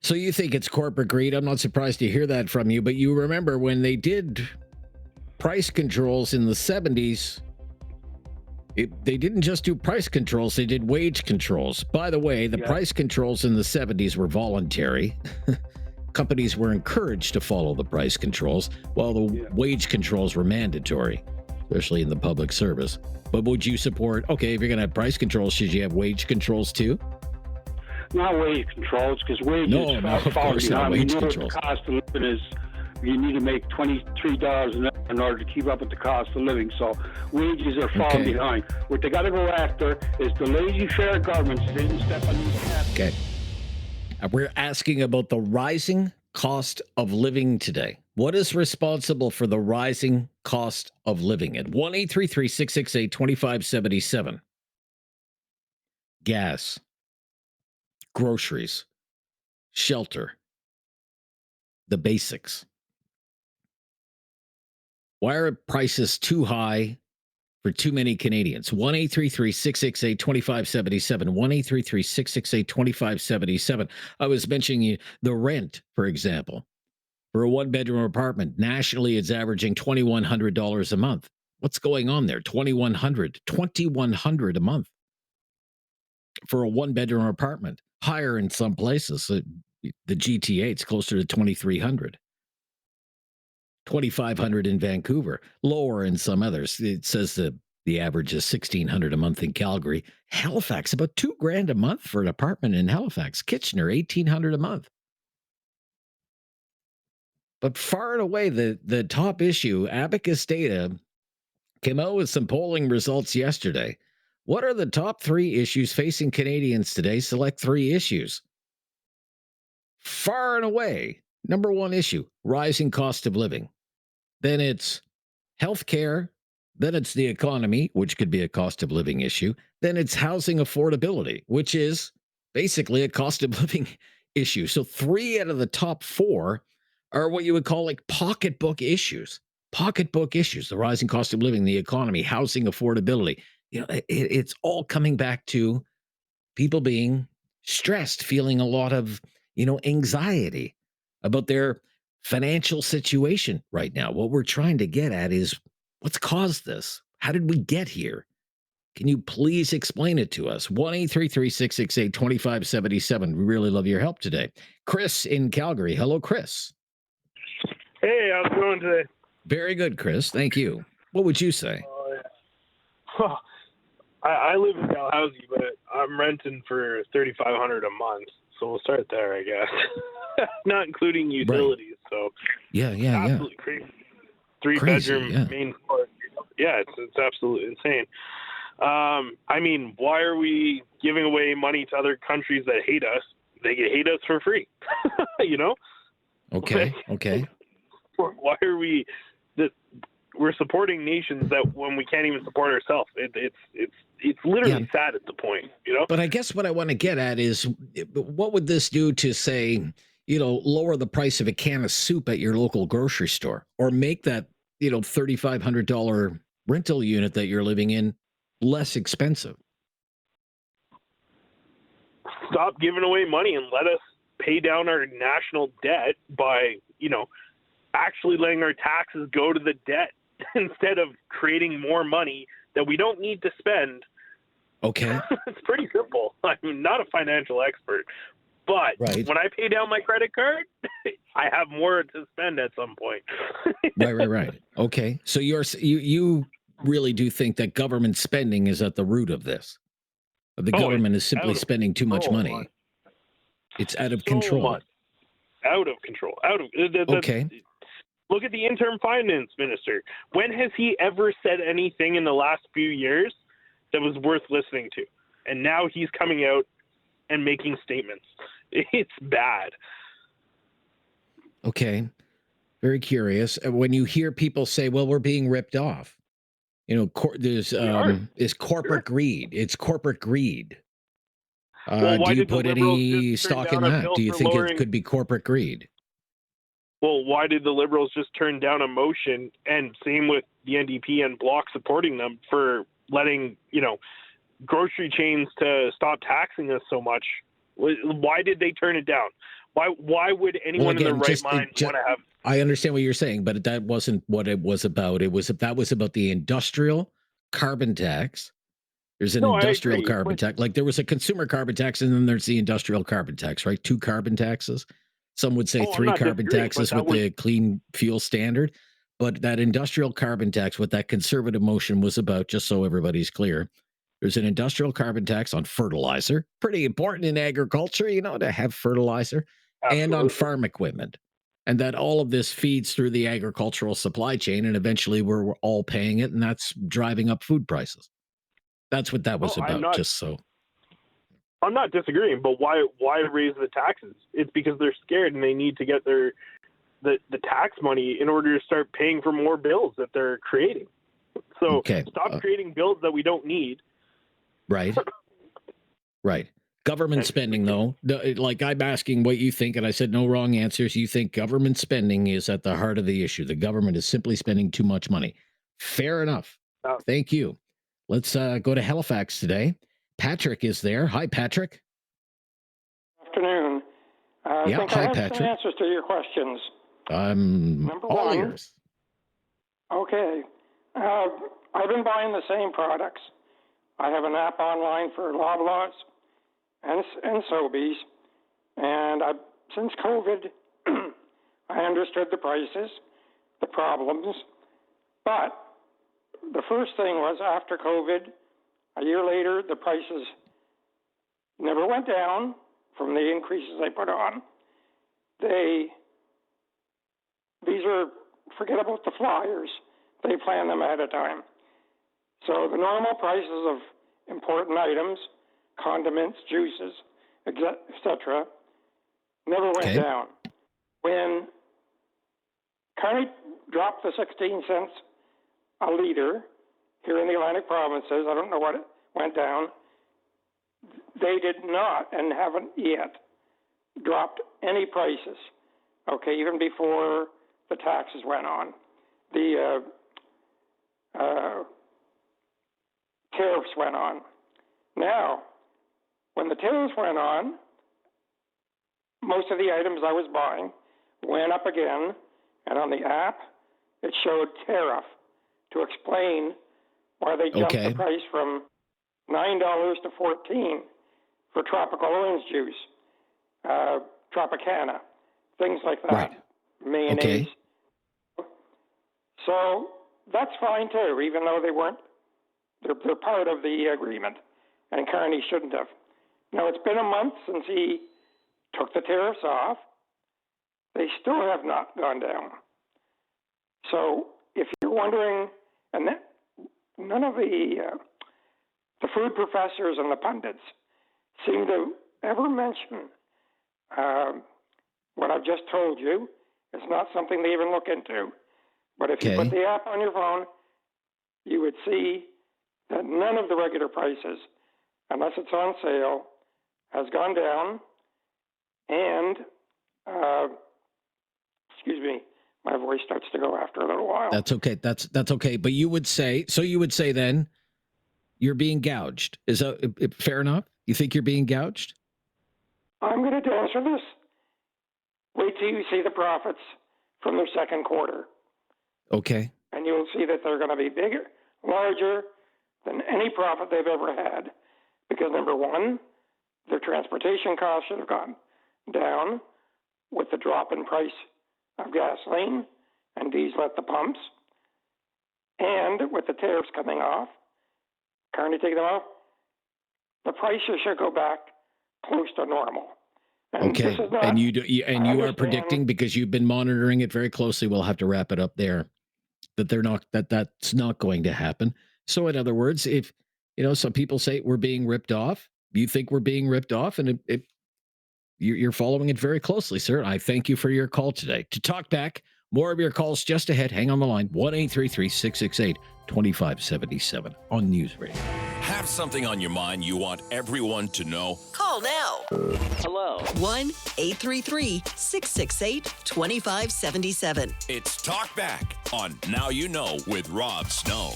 So you think it's corporate greed? I'm not surprised to hear that from you, but you remember when they did price controls in the 70s, they didn't just do price controls, they did wage controls. By the way, the price controls in the 70s were voluntary. Companies were encouraged to follow the price controls, while the wage controls were mandatory, especially in the public service. But would you support, if you're going to have price controls, should you have wage controls too? Not wage controls, because wages of course not wage controls. The cost of living is, you need to make $23 an hour in order to keep up with the cost of living. So wages are falling behind. What they got to go after is the laissez-faire governments that didn't step on these caps. Okay. We're asking about the rising cost of living today. What is responsible for the rising cost of living? At 1-833-668-2577. Gas, groceries, shelter, the basics. Why are prices too high for too many Canadians? 1-833-668-2577. 1-833-668-2577. I was mentioning the rent, for example. For a one-bedroom apartment, nationally, it's averaging $2,100 a month. What's going on there? $2,100 a month for a one-bedroom apartment. Higher in some places. The GTA, it's closer to $2,300. $2,500 in Vancouver. Lower in some others. It says the average is $1,600 a month in Calgary. Halifax, about $2,000 a month for an apartment in Halifax. Kitchener, $1,800 a month. But far and away, the top issue, Abacus Data came out with some polling results yesterday. What are the top 3 issues facing Canadians today? Select 3 issues. Far and away, number 1 issue, rising cost of living. Then it's healthcare. Then it's the economy, which could be a cost of living issue. Then it's housing affordability, which is basically a cost of living issue. So 3 out of the top 4 are what you would call like pocketbook issues. Pocketbook issues, the rising cost of living, the economy, housing affordability. It's all coming back to people being stressed, feeling a lot of, anxiety about their financial situation right now. What we're trying to get at is what's caused this? How did we get here? Can you please explain it to us? 1-833-668-2577. We really love your help today. Chris in Calgary. Hello, Chris. Hey, how's it going today? Very good, Chris. Thank you. What would you say? I live in Dalhousie, but I'm renting for $3,500 a month. So we'll start there, I guess. Not including utilities. Right. So yeah. Absolutely crazy. 3-bedroom main floor. Yeah, it's absolutely insane. I mean, why are we giving away money to other countries that hate us? They hate us for free. Okay. Why are we're supporting nations that when we can't even support ourselves? It's literally sad at the point, But I guess what I want to get at is, what would this do to, say, lower the price of a can of soup at your local grocery store, or make that, $3,500 rental unit that you're living in less expensive? Stop giving away money and let us pay down our national debt by, actually letting our taxes go to the debt instead of creating more money that we don't need to spend. Okay. It's pretty simple. I'm not a financial expert, but when I pay down my credit card, I have more to spend at some point. Right. Okay. So you really do think that government spending is at the root of this? The government is simply spending too much money. It's out of control. Out of control. Okay. Look at the interim finance minister. When has he ever said anything in the last few years that was worth listening to? And now he's coming out and making statements. It's bad. Okay. Very curious. When you hear people say, well, we're being ripped off, there's is corporate greed. It's corporate greed. Do you put any stock in that? Do you think it could be corporate greed? Well, why did the Liberals just turn down a motion, and same with the NDP and Bloc supporting them, for letting, grocery chains to stop taxing us so much? Why did they turn it down? Why would anyone in their right mind want to have... I understand what you're saying, but that wasn't what it was about. That was about the industrial carbon tax. There's an industrial carbon tax. Like, there was a consumer carbon tax, and then there's the industrial carbon tax, right? 2 carbon taxes. Some would say 3 carbon taxes with the clean fuel standard. But that industrial carbon tax, what that conservative motion was about, just so everybody's clear, there's an industrial carbon tax on fertilizer. Pretty important in agriculture, to have fertilizer. Absolutely. And on farm equipment. and that all of this feeds through the agricultural supply chain, and eventually we're all paying it, and that's driving up food prices. That's what that was about, just so. I'm not disagreeing, but why raise the taxes? It's because they're scared and they need to get the tax money in order to start paying for more bills that they're creating. So stop creating bills that we don't need. Right. Right. Government spending, though, like I'm asking what you think, and I said no wrong answers. You think government spending is at the heart of the issue. The government is simply spending too much money. Fair enough. Thank you. Let's go to Halifax today. Patrick is there. Hi, Patrick. Afternoon. I think I have some answers to your questions. Number all one, ears. Okay. I've been buying the same products. I have an app online for Loblaws and Sobeys, and since COVID, I understood the prices, the problems, but the first thing was after COVID, a year later, the prices never went down from the increases they put on. Forget about the flyers. They plan them ahead of time. So the normal prices of important items, condiments, juices, etc., never went down. When Carney dropped the 16 cents a liter here in the Atlantic provinces, I don't know what it went down, they did not and haven't yet dropped any prices, even before the taxes went on. The tariffs went on. Now, when the tariffs went on, most of the items I was buying went up again, and on the app, it showed tariff to explain why they jumped the price from $9 to $14 for tropical orange juice, Tropicana, things like that, mayonnaise. So that's fine too, even though they weren't. They're part of the agreement, and Carney shouldn't have. Now it's been a month since he took the tariffs off. They still have not gone down. So if you're wondering, and none of the food professors and the pundits seem to ever mention what I've just told you. It's not something they even look into. But if you put the app on your phone, you would see that none of the regular prices, unless it's on sale, has gone down. And, excuse me, my voice starts to go after a little while. That's okay. That's okay. But you would say then you're being gouged. Is that fair enough? You think you're being gouged? I'm going to answer this. Wait till you see the profits from their second quarter. Okay. And you'll see that they're going to be bigger, larger than any profit they've ever had. Because number one, their transportation costs should have gone down with the drop in price of gasoline and diesel at the pumps. And with the tariffs coming off, Carney taking them off, the prices should go back close to normal. And and you are predicting, because you've been monitoring it very closely, we'll have to wrap it up there, that's not going to happen. So in other words, if some people say we're being ripped off, you think we're being ripped off, and you're following it very closely, sir. I thank you for your call today. To talk back, more of your calls just ahead. Hang on the line. 1-833-668-2577 on News Radio. Have something on your mind you want everyone to know? Call now. Hello. 1-833-668-2577. It's Talkback on Now You Know with Rob Snow.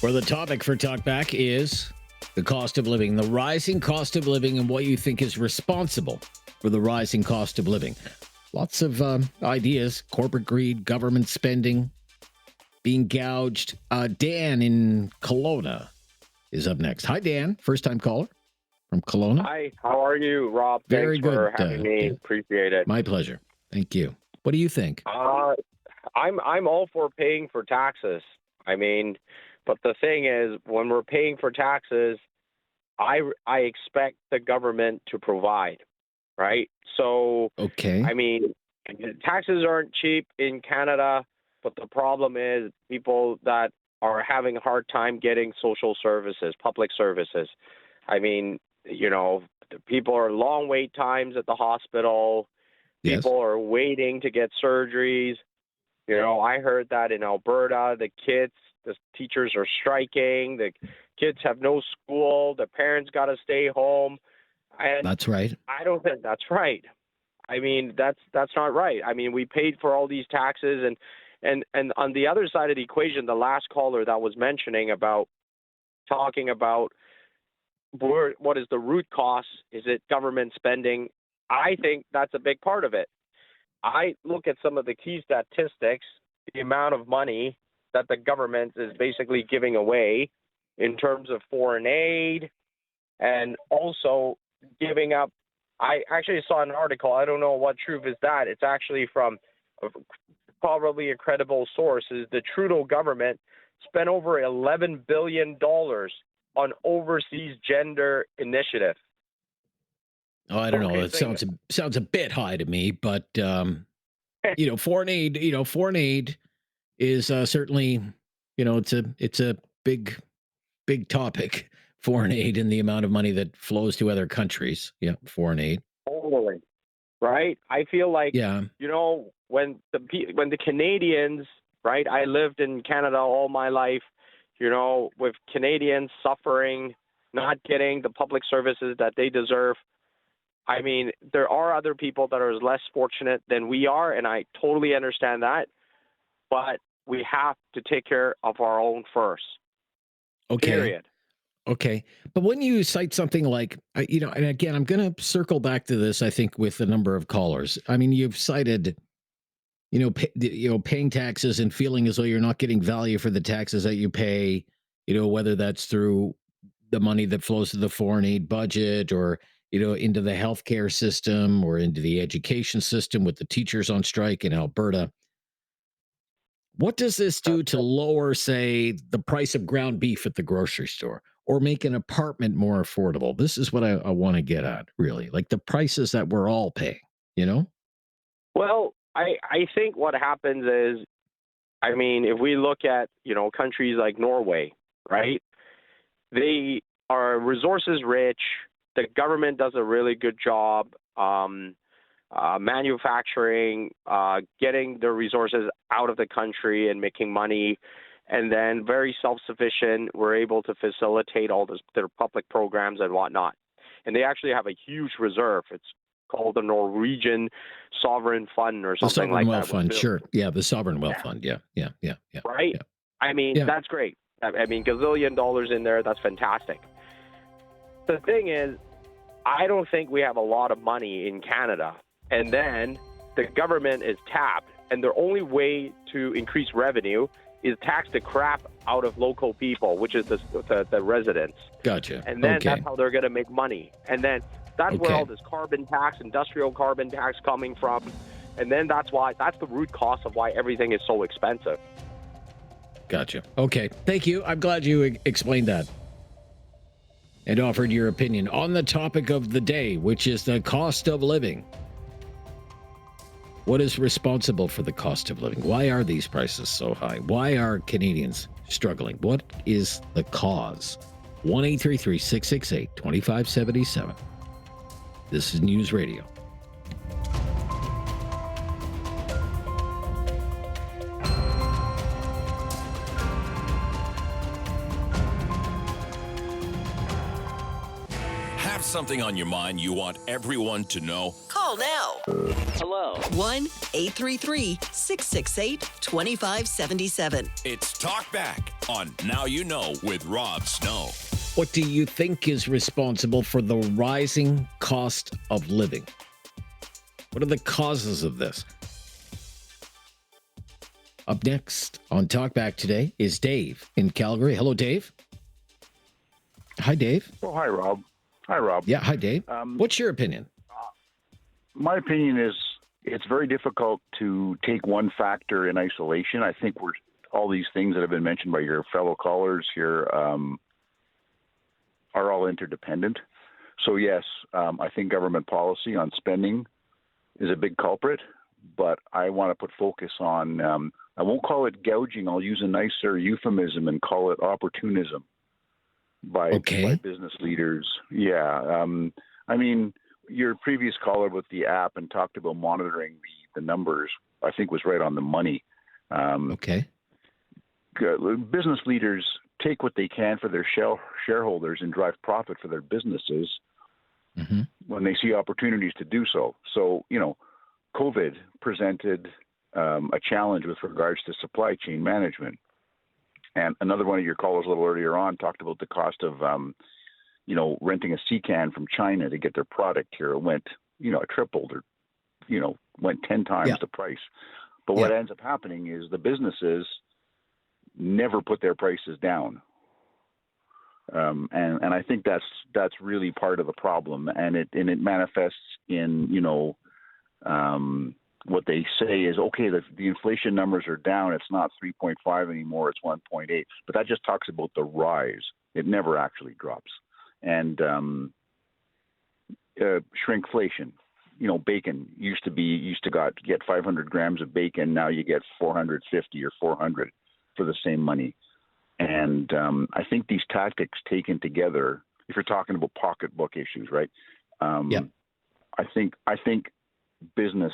Where the topic for Talkback is the cost of living, the rising cost of living, and what you think is responsible for the rising cost of living. Lots of ideas: corporate greed, government spending, being gouged. Dan in Kelowna is up next. Hi, Dan. First-time caller from Kelowna. Hi. How are you, Rob? Very Thanks good. for having me. Dan. Appreciate it. My pleasure. Thank you. What do you think? I'm all for paying for taxes. I mean, but the thing is, when we're paying for taxes, I expect the government to provide, right? So, I mean, taxes aren't cheap in Canada, but the problem is people that are having a hard time getting social services, public services. I mean, people are long wait times at the hospital. Yes. People are waiting to get surgeries. I heard that in Alberta, the teachers are striking. The kids have no school. The parents got to stay home. And that's right. I don't think that's right. I mean, that's not right. I mean, we paid for all these taxes, and on the other side of the equation, the last caller that was talking about what is the root cause? Is it government spending? I think that's a big part of it. I look at some of the key statistics, the amount of money that the government is basically giving away in terms of foreign aid, and also giving up. I actually saw an article. I don't know what truth is that. It's actually from probably a credible source. Is the Trudeau government spent over $11 billion on overseas gender initiative. Oh, I don't know. It sounds a bit high to me, but foreign aid is certainly, it's a big topic. Foreign aid and the amount of money that flows to other countries. Yeah, foreign aid. Totally. Right? I feel like, when the Canadians, right? I lived in Canada all my life, with Canadians suffering, not getting the public services that they deserve. I mean, there are other people that are less fortunate than we are, and I totally understand that. But we have to take care of our own first. Okay. Period. Okay. But when you cite something like, and again, I'm going to circle back to this, I think, with a number of callers. I mean, you've cited, paying taxes and feeling as though you're not getting value for the taxes that you pay, whether that's through the money that flows to the foreign aid budget or, into the healthcare system or into the education system with the teachers on strike in Alberta. What does this do to lower, say, the price of ground beef at the grocery store or make an apartment more affordable? This is what I want to get at, really, like the prices that we're all paying, Well, I think what happens is, I mean, if we look at, countries like Norway, right? They are resources rich. The government does a really good job manufacturing, getting the resources out of the country and making money, and then very self-sufficient. We're able to facilitate all their public programs and whatnot. And they actually have a huge reserve. It's called the Norwegian Sovereign Fund or something like that. The Sovereign Wealth Fund, sure. Yeah, the Sovereign Wealth Fund. Yeah. Right? Yeah. I mean, that's great. I mean, gazillion dollars in there. That's fantastic. The thing is, I don't think we have a lot of money in Canada. And then the government is tapped. And their only way to increase revenue is tax the crap out of local people, which is the residents. Gotcha. And then that's how they're going to make money. And then that's where all this carbon tax, industrial carbon tax coming from. And then that's the root cause of why everything is so expensive. Gotcha. Okay. Thank you. I'm glad you explained that and offered your opinion on the topic of the day, which is the cost of living. What is responsible for the cost of living? Why are these prices so high? Why are Canadians struggling? What is the cause? 1-833-668-2577. This is News Radio. Something on your mind you want everyone to know? Call now. Hello. 1-833-668-2577. It's Talkback on Now You Know with Rob Snow. What do you think is responsible for the rising cost of living? What are the causes of this? Up next on Talkback today is Dave in Calgary. Hello, Dave. Hi, Dave. Oh, hi, Rob. Hi, Rob. Yeah, hi, Dave. What's your opinion? My opinion is it's very difficult to take one factor in isolation. I think all these things that have been mentioned by your fellow callers here are all interdependent. So, yes, I think government policy on spending is a big culprit, but I want to put focus on, I won't call it gouging. I'll use a nicer euphemism and call it opportunism by business leaders. Yeah. I mean, your previous caller with the app and talked about monitoring the numbers, I think was right on the money. Business leaders take what they can for their shareholders and drive profit for their businesses when they see opportunities to do so. So, COVID presented a challenge with regards to supply chain management. And another one of your callers a little earlier on talked about the cost of, renting a sea can from China to get their product here. It went, it tripled or, went 10 times the price. But what ends up happening is the businesses never put their prices down. And I think that's really part of the problem. And it manifests in, what they say is, okay, the inflation numbers are down. It's not 3.5 anymore. It's 1.8. But that just talks about the rise. It never actually drops. And shrinkflation. Bacon used to get 500 grams of bacon. Now you get 450 or 400 for the same money. And I think these tactics taken together, if you're talking about pocketbook issues, right? I think business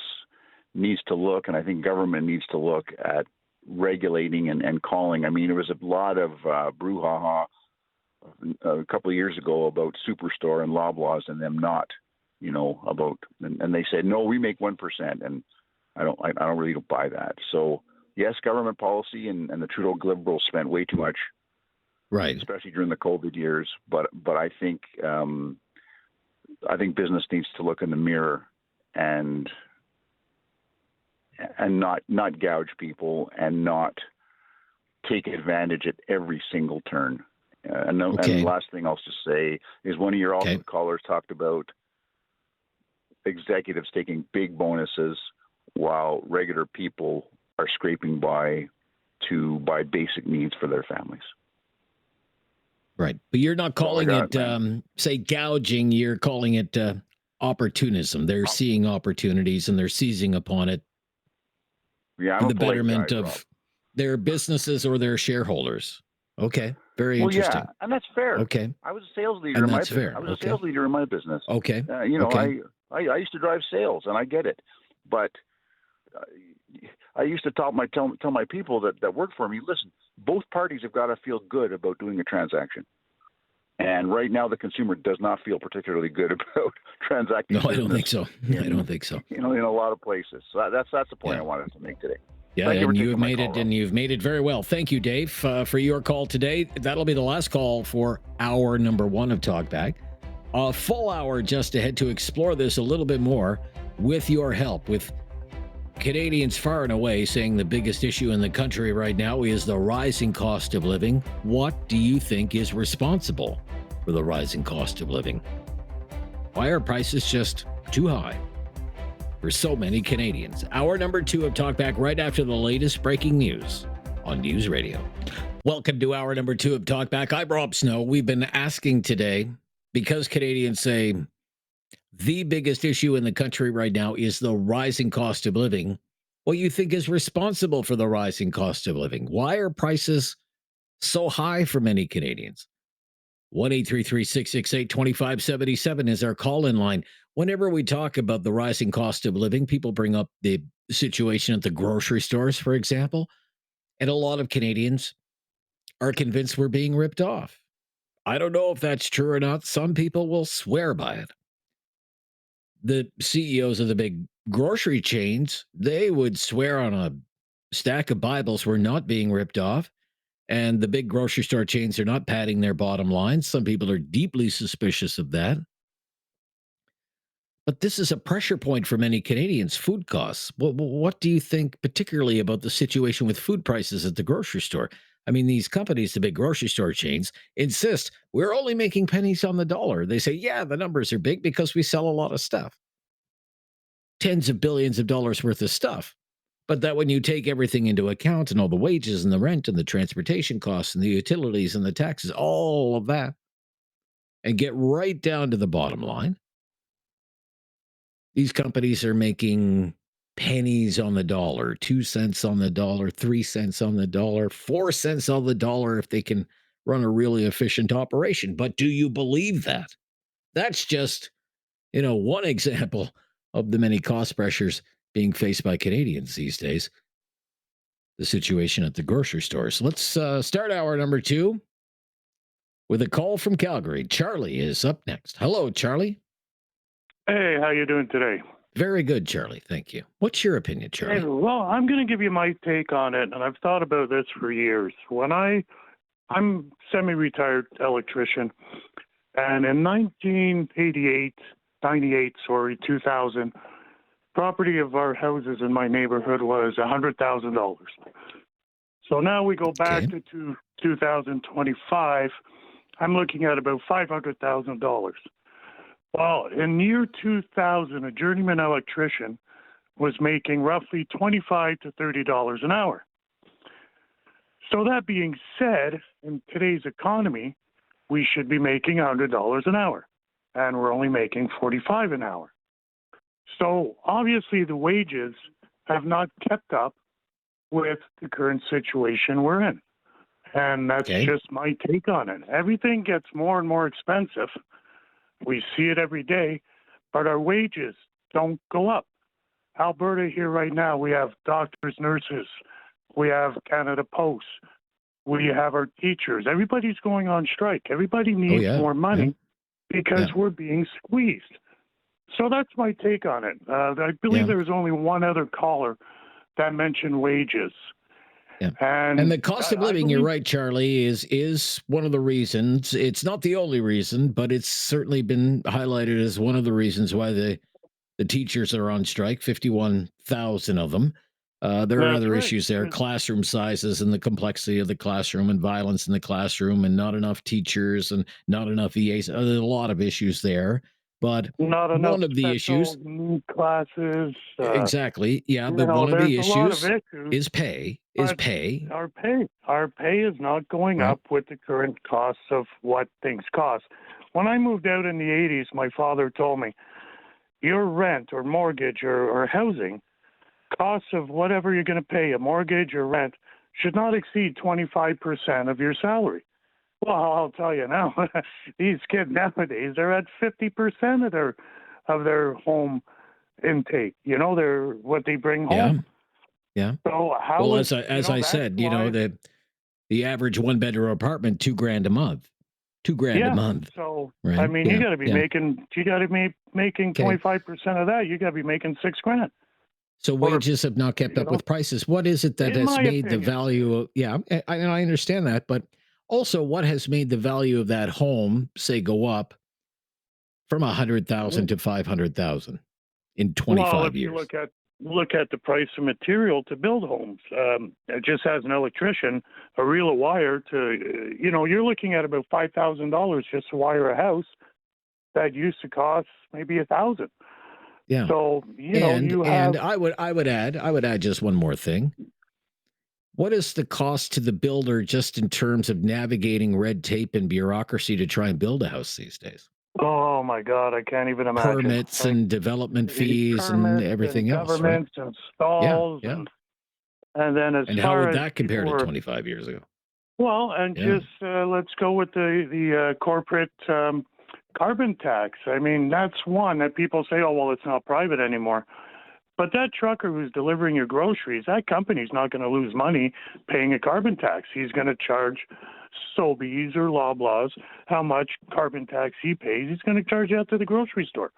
needs to look, and I think government needs to look at regulating and calling. I mean, there was a lot of brouhaha a couple of years ago about Superstore and Loblaws and them not, and they said, no, we make 1%, and I don't really buy that. So yes, government policy and the Trudeau Liberals spent way too much, right? Especially during the COVID years. But I think business needs to look in the mirror and not gouge people and not take advantage at every single turn. And the last thing I'll just say is one of your callers talked about executives taking big bonuses while regular people are scraping by to buy basic needs for their families. Right. But you're not calling it, say, gouging. You're calling it opportunism. They're seeing opportunities and they're seizing upon it for the betterment of their businesses or their shareholders. Okay. Very interesting. Yeah, and that's fair. Okay. I was a sales leader in my business. I was a sales leader in my business. Okay. I used to drive sales, and I get it. But I used to tell my people that work for me, listen, both parties have got to feel good about doing a transaction. And right now, the consumer does not feel particularly good about transacting. No, I don't think so. I don't think so. In a lot of places. So that's the point I wanted to make today. Yeah, and you've made it, and you've made it very well. Thank you, Dave, for your call today. That'll be the last call for hour number 1 of Talkback. A full hour just ahead to explore this a little bit more with your help, with Canadians far and away saying the biggest issue in the country right now is the rising cost of living. What do you think is responsible for the rising cost of living? Why are prices just too high for so many Canadians? Hour number 2 of Talkback right after the latest breaking news on News Radio. Welcome to hour number 2 of Talkback. I'm Rob Snow. We've been asking today, because Canadians say the biggest issue in the country right now is the rising cost of living, what you think is responsible for the rising cost of living. Why are prices so high for many Canadians? 1-833-668-2577 is our call-in line. Whenever we talk about the rising cost of living, people bring up the situation at the grocery stores, for example, and a lot of Canadians are convinced we're being ripped off. I don't know if that's true or not. Some people will swear by it. The CEOs of the big grocery chains, they would swear on a stack of Bibles we're not being ripped off. And the big grocery store chains are not padding their bottom lines. Some people are deeply suspicious of that. But this is a pressure point for many Canadians, food costs. What do you think particularly about the situation with food prices at the grocery store? I mean, these companies, the big grocery store chains, insist we're only making pennies on the dollar. They say, yeah, the numbers are big because we sell a lot of stuff. Tens of billions of dollars worth of stuff. But that when you take everything into account and all the wages and the rent and the transportation costs and the utilities and the taxes, all of that, and get right down to the bottom line, these companies are making pennies on the dollar, 2 cents on the dollar, 3 cents on the dollar, 4 cents on the dollar if they can run a really efficient operation. But do you believe that? That's just, one example of the many cost pressures being faced by Canadians these days. The situation at the grocery stores. Let's start hour number 2 with a call from Calgary. Charlie is up next. Hello, Charlie. Hey, how you doing today? Very good, Charlie. Thank you. What's your opinion, Charlie? Hey, well, I'm going to give you my take on it, and I've thought about this for years. I'm semi-retired electrician, and in 2000, property of our houses in my neighborhood was $100,000. So now we go back to 2025. I'm looking at about $500,000. Well, in year 2000, a journeyman electrician was making roughly $25 to $30 an hour. So that being said, in today's economy, we should be making $100 an hour, and we're only making $45 an hour. So obviously the wages have not kept up with the current situation we're in. And that's just my take on it. Everything gets more and more expensive. We see it every day, but our wages don't go up. Alberta here right now, we have doctors, nurses, we have Canada Post, we have our teachers. Everybody's going on strike. Everybody needs more money because we're being squeezed. So that's my take on it. I believe there was only one other caller that mentioned wages. Yeah. And the cost of living, you're right, Charlie, is one of the reasons. It's not the only reason, but it's certainly been highlighted as one of the reasons why the teachers are on strike, 51,000 of them. There are other issues there, classroom sizes and the complexity of the classroom and violence in the classroom and not enough teachers and not enough EAs. There's a lot of issues there. But not enough one of the issues, classes, exactly, but one of the issues is pay. Our pay is not going up with the current costs of what things cost. When I moved out in the 80s, my father told me, your rent or mortgage or housing costs of whatever you're going to pay, a mortgage or rent, should not exceed 25% of your salary. Well, I'll tell you now, these kids nowadays, they're at 50% of their home intake. They're what they bring home. Yeah. So how? Well, as I said, the average one-bedroom apartment, $2,000 a month. $2,000 a month. So right? I mean, you got to be making 25% of that. You got to be making $6,000. So wages have not kept up with prices. What is it that has made the value of? Yeah, I understand that, but. Also, what has made the value of that home, say, go up from 100,000 to 500,000 in 25 years? Well, if you look at the price of material to build homes, just as an electrician, a reel of wire to, you're looking at about $5,000 just to wire a house that used to cost maybe $1,000. Yeah. So I would add just one more thing. What is the cost to the builder just in terms of navigating red tape and bureaucracy to try and build a house these days? Oh, my God, I can't even imagine. Permits and development fees and everything else. Governments and stalls. Yeah. And then how would that compare to 25 years ago? Well, and just let's go with the corporate carbon tax. I mean, that's one that people say, oh, well, it's not private anymore. But that trucker who's delivering your groceries, that company's not going to lose money paying a carbon tax. He's going to charge Sobeys or Loblaws how much carbon tax he pays. He's going to charge that to the grocery store.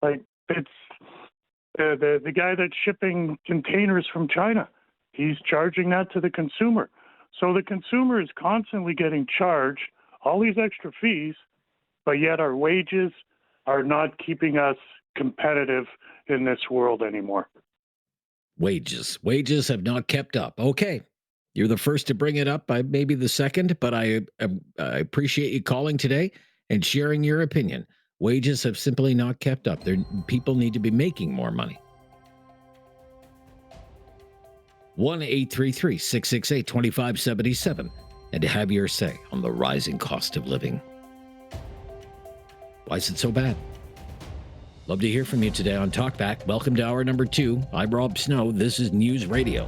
Like, it's the guy that's shipping containers from China. He's charging that to the consumer. So the consumer is constantly getting charged all these extra fees, but yet our wages are not keeping us competitive in this world anymore. Wages have not kept up. Okay. You're the first to bring it up. I may be the second, but I appreciate you calling today and sharing your opinion. Wages have simply not kept up. People need to be making more money. 1-833-668-2577 and to have your say on the rising cost of living. Why is it so bad? Love to hear from you today on Talkback. Welcome to hour number 2. I'm Rob Snow. This is News Radio.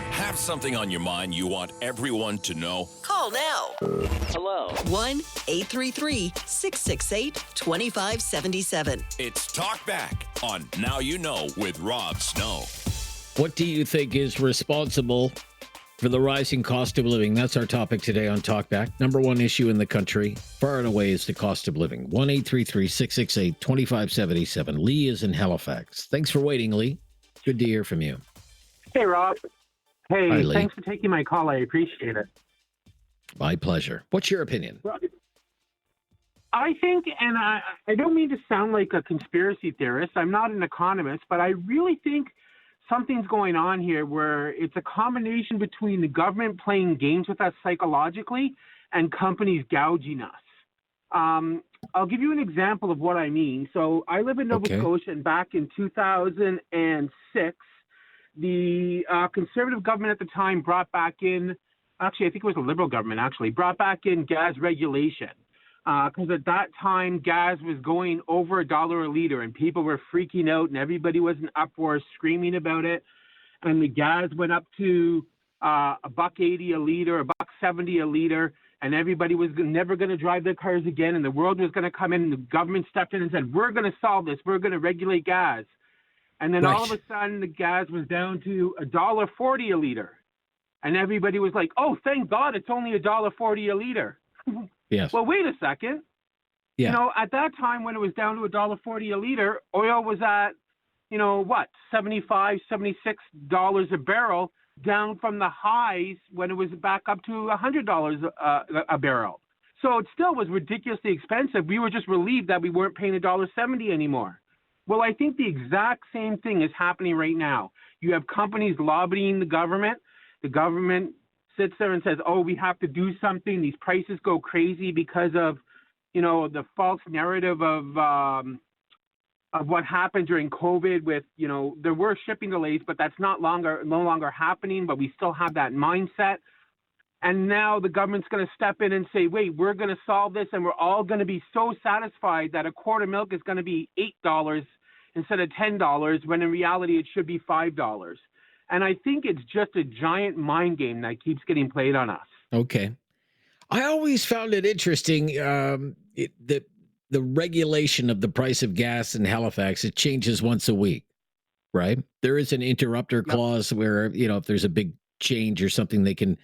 Have something on your mind you want everyone to know? Call now. Hello. 1-833-668-2577. It's Talkback on Now You Know with Rob Snow. What do you think is responsible for the rising cost of living? That's our topic today on Talkback. Number one issue in the country, far and away, is the cost of living. 1-833-668-2577. Lee is in Halifax. Thanks for waiting, Lee. Good to hear from you. Hey, Rob. Hey, Hi, Lee. thanks for taking my call. I appreciate it. My pleasure. What's your opinion? Well, I think, and I don't mean to sound like a conspiracy theorist, I'm not an economist, but I really think something's going on here where it's a combination between the government playing games with us psychologically and companies gouging us. I'll give you an example of what I mean. So I live in Nova Scotia, and back in 2006, the conservative government at the time brought back in, actually, I think it was the Liberal government, actually, brought back in gas regulation. Because at that time, gas was going over $1 a liter, and people were freaking out, and everybody was in uproar, screaming about it. And the gas went up to $1.80 a liter, $1.70 a liter, and everybody was never going to drive their cars again, and the world was going to come in, and the government stepped in and said, we're going to solve this, we're going to regulate gas. And then all of a sudden, the gas was down to $1.40 a liter. And everybody was like, oh, thank God it's only $1.40 a liter. Yes. Well, wait a second. Yeah. You know, at that time when it was down to $1.40 a liter, oil was at, you know, what, $75, $76 a barrel, down from the highs when it was back up to $100 a barrel. So it still was ridiculously expensive. We were just relieved that we weren't paying $1.70 anymore. Well, I think the exact same thing is happening right now. You have companies lobbying the government. The government sits there and says, oh, we have to do something. These prices go crazy because of, you know, the false narrative of what happened during COVID with, you know, there were shipping delays, but that's no longer happening, but we still have that mindset. And now the government's going to step in and say, wait, we're going to solve this, and we're all going to be so satisfied that a quart of milk is going to be $8 instead of $10, when in reality it should be $5. And I think it's just a giant mind game that keeps getting played on us. Okay. I always found it interesting, the regulation of the price of gas in Halifax, it changes once a week, right? There is an interrupter clause where, you know, if there's a big change or something, the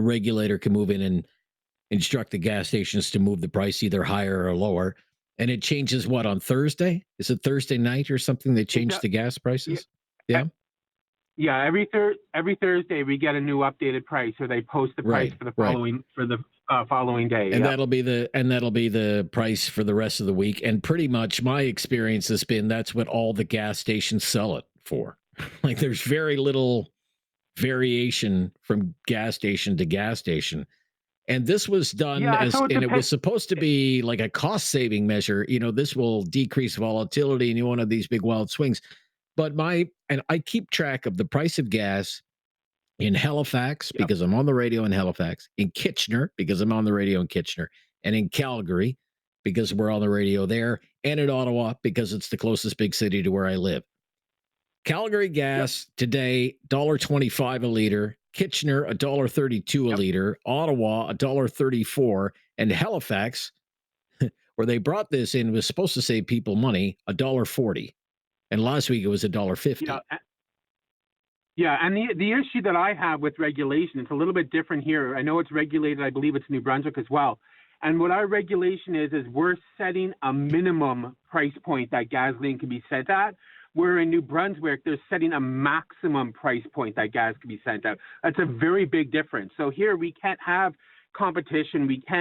regulator can move in and instruct the gas stations to move the price either higher or lower. And it changes what, on Thursday? Is it Thursday night or something they change the gas prices? Yeah. Yeah, every Thursday we get a new updated price, or they post the price for the following day. And that'll be the price for the rest of the week. And pretty much my experience has been that's what all the gas stations sell it for. Like there's very little variation from gas station to gas station. And this was done it was supposed to be like a cost saving measure. You know, this will decrease volatility and you won't have these big wild swings. But I keep track of the price of gas in Halifax because I'm on the radio in Halifax, in Kitchener because I'm on the radio in Kitchener, and in Calgary because we're on the radio there, and in Ottawa because it's the closest big city to where I live. Calgary gas today, $1.25 a liter. Kitchener, $1.32 a liter. Ottawa, $1.34. And Halifax, where they brought this in, was supposed to save people money, $1.40. And last week it was $1.50. Yeah, and the issue that I have with regulation, it's a little bit different here. I know it's regulated. I believe it's New Brunswick as well. And what our regulation is we're setting a minimum price point that gasoline can be set at. Where in New Brunswick, they're setting a maximum price point that gas can be sent out. That's a very big difference. So here we can't have competition. We can't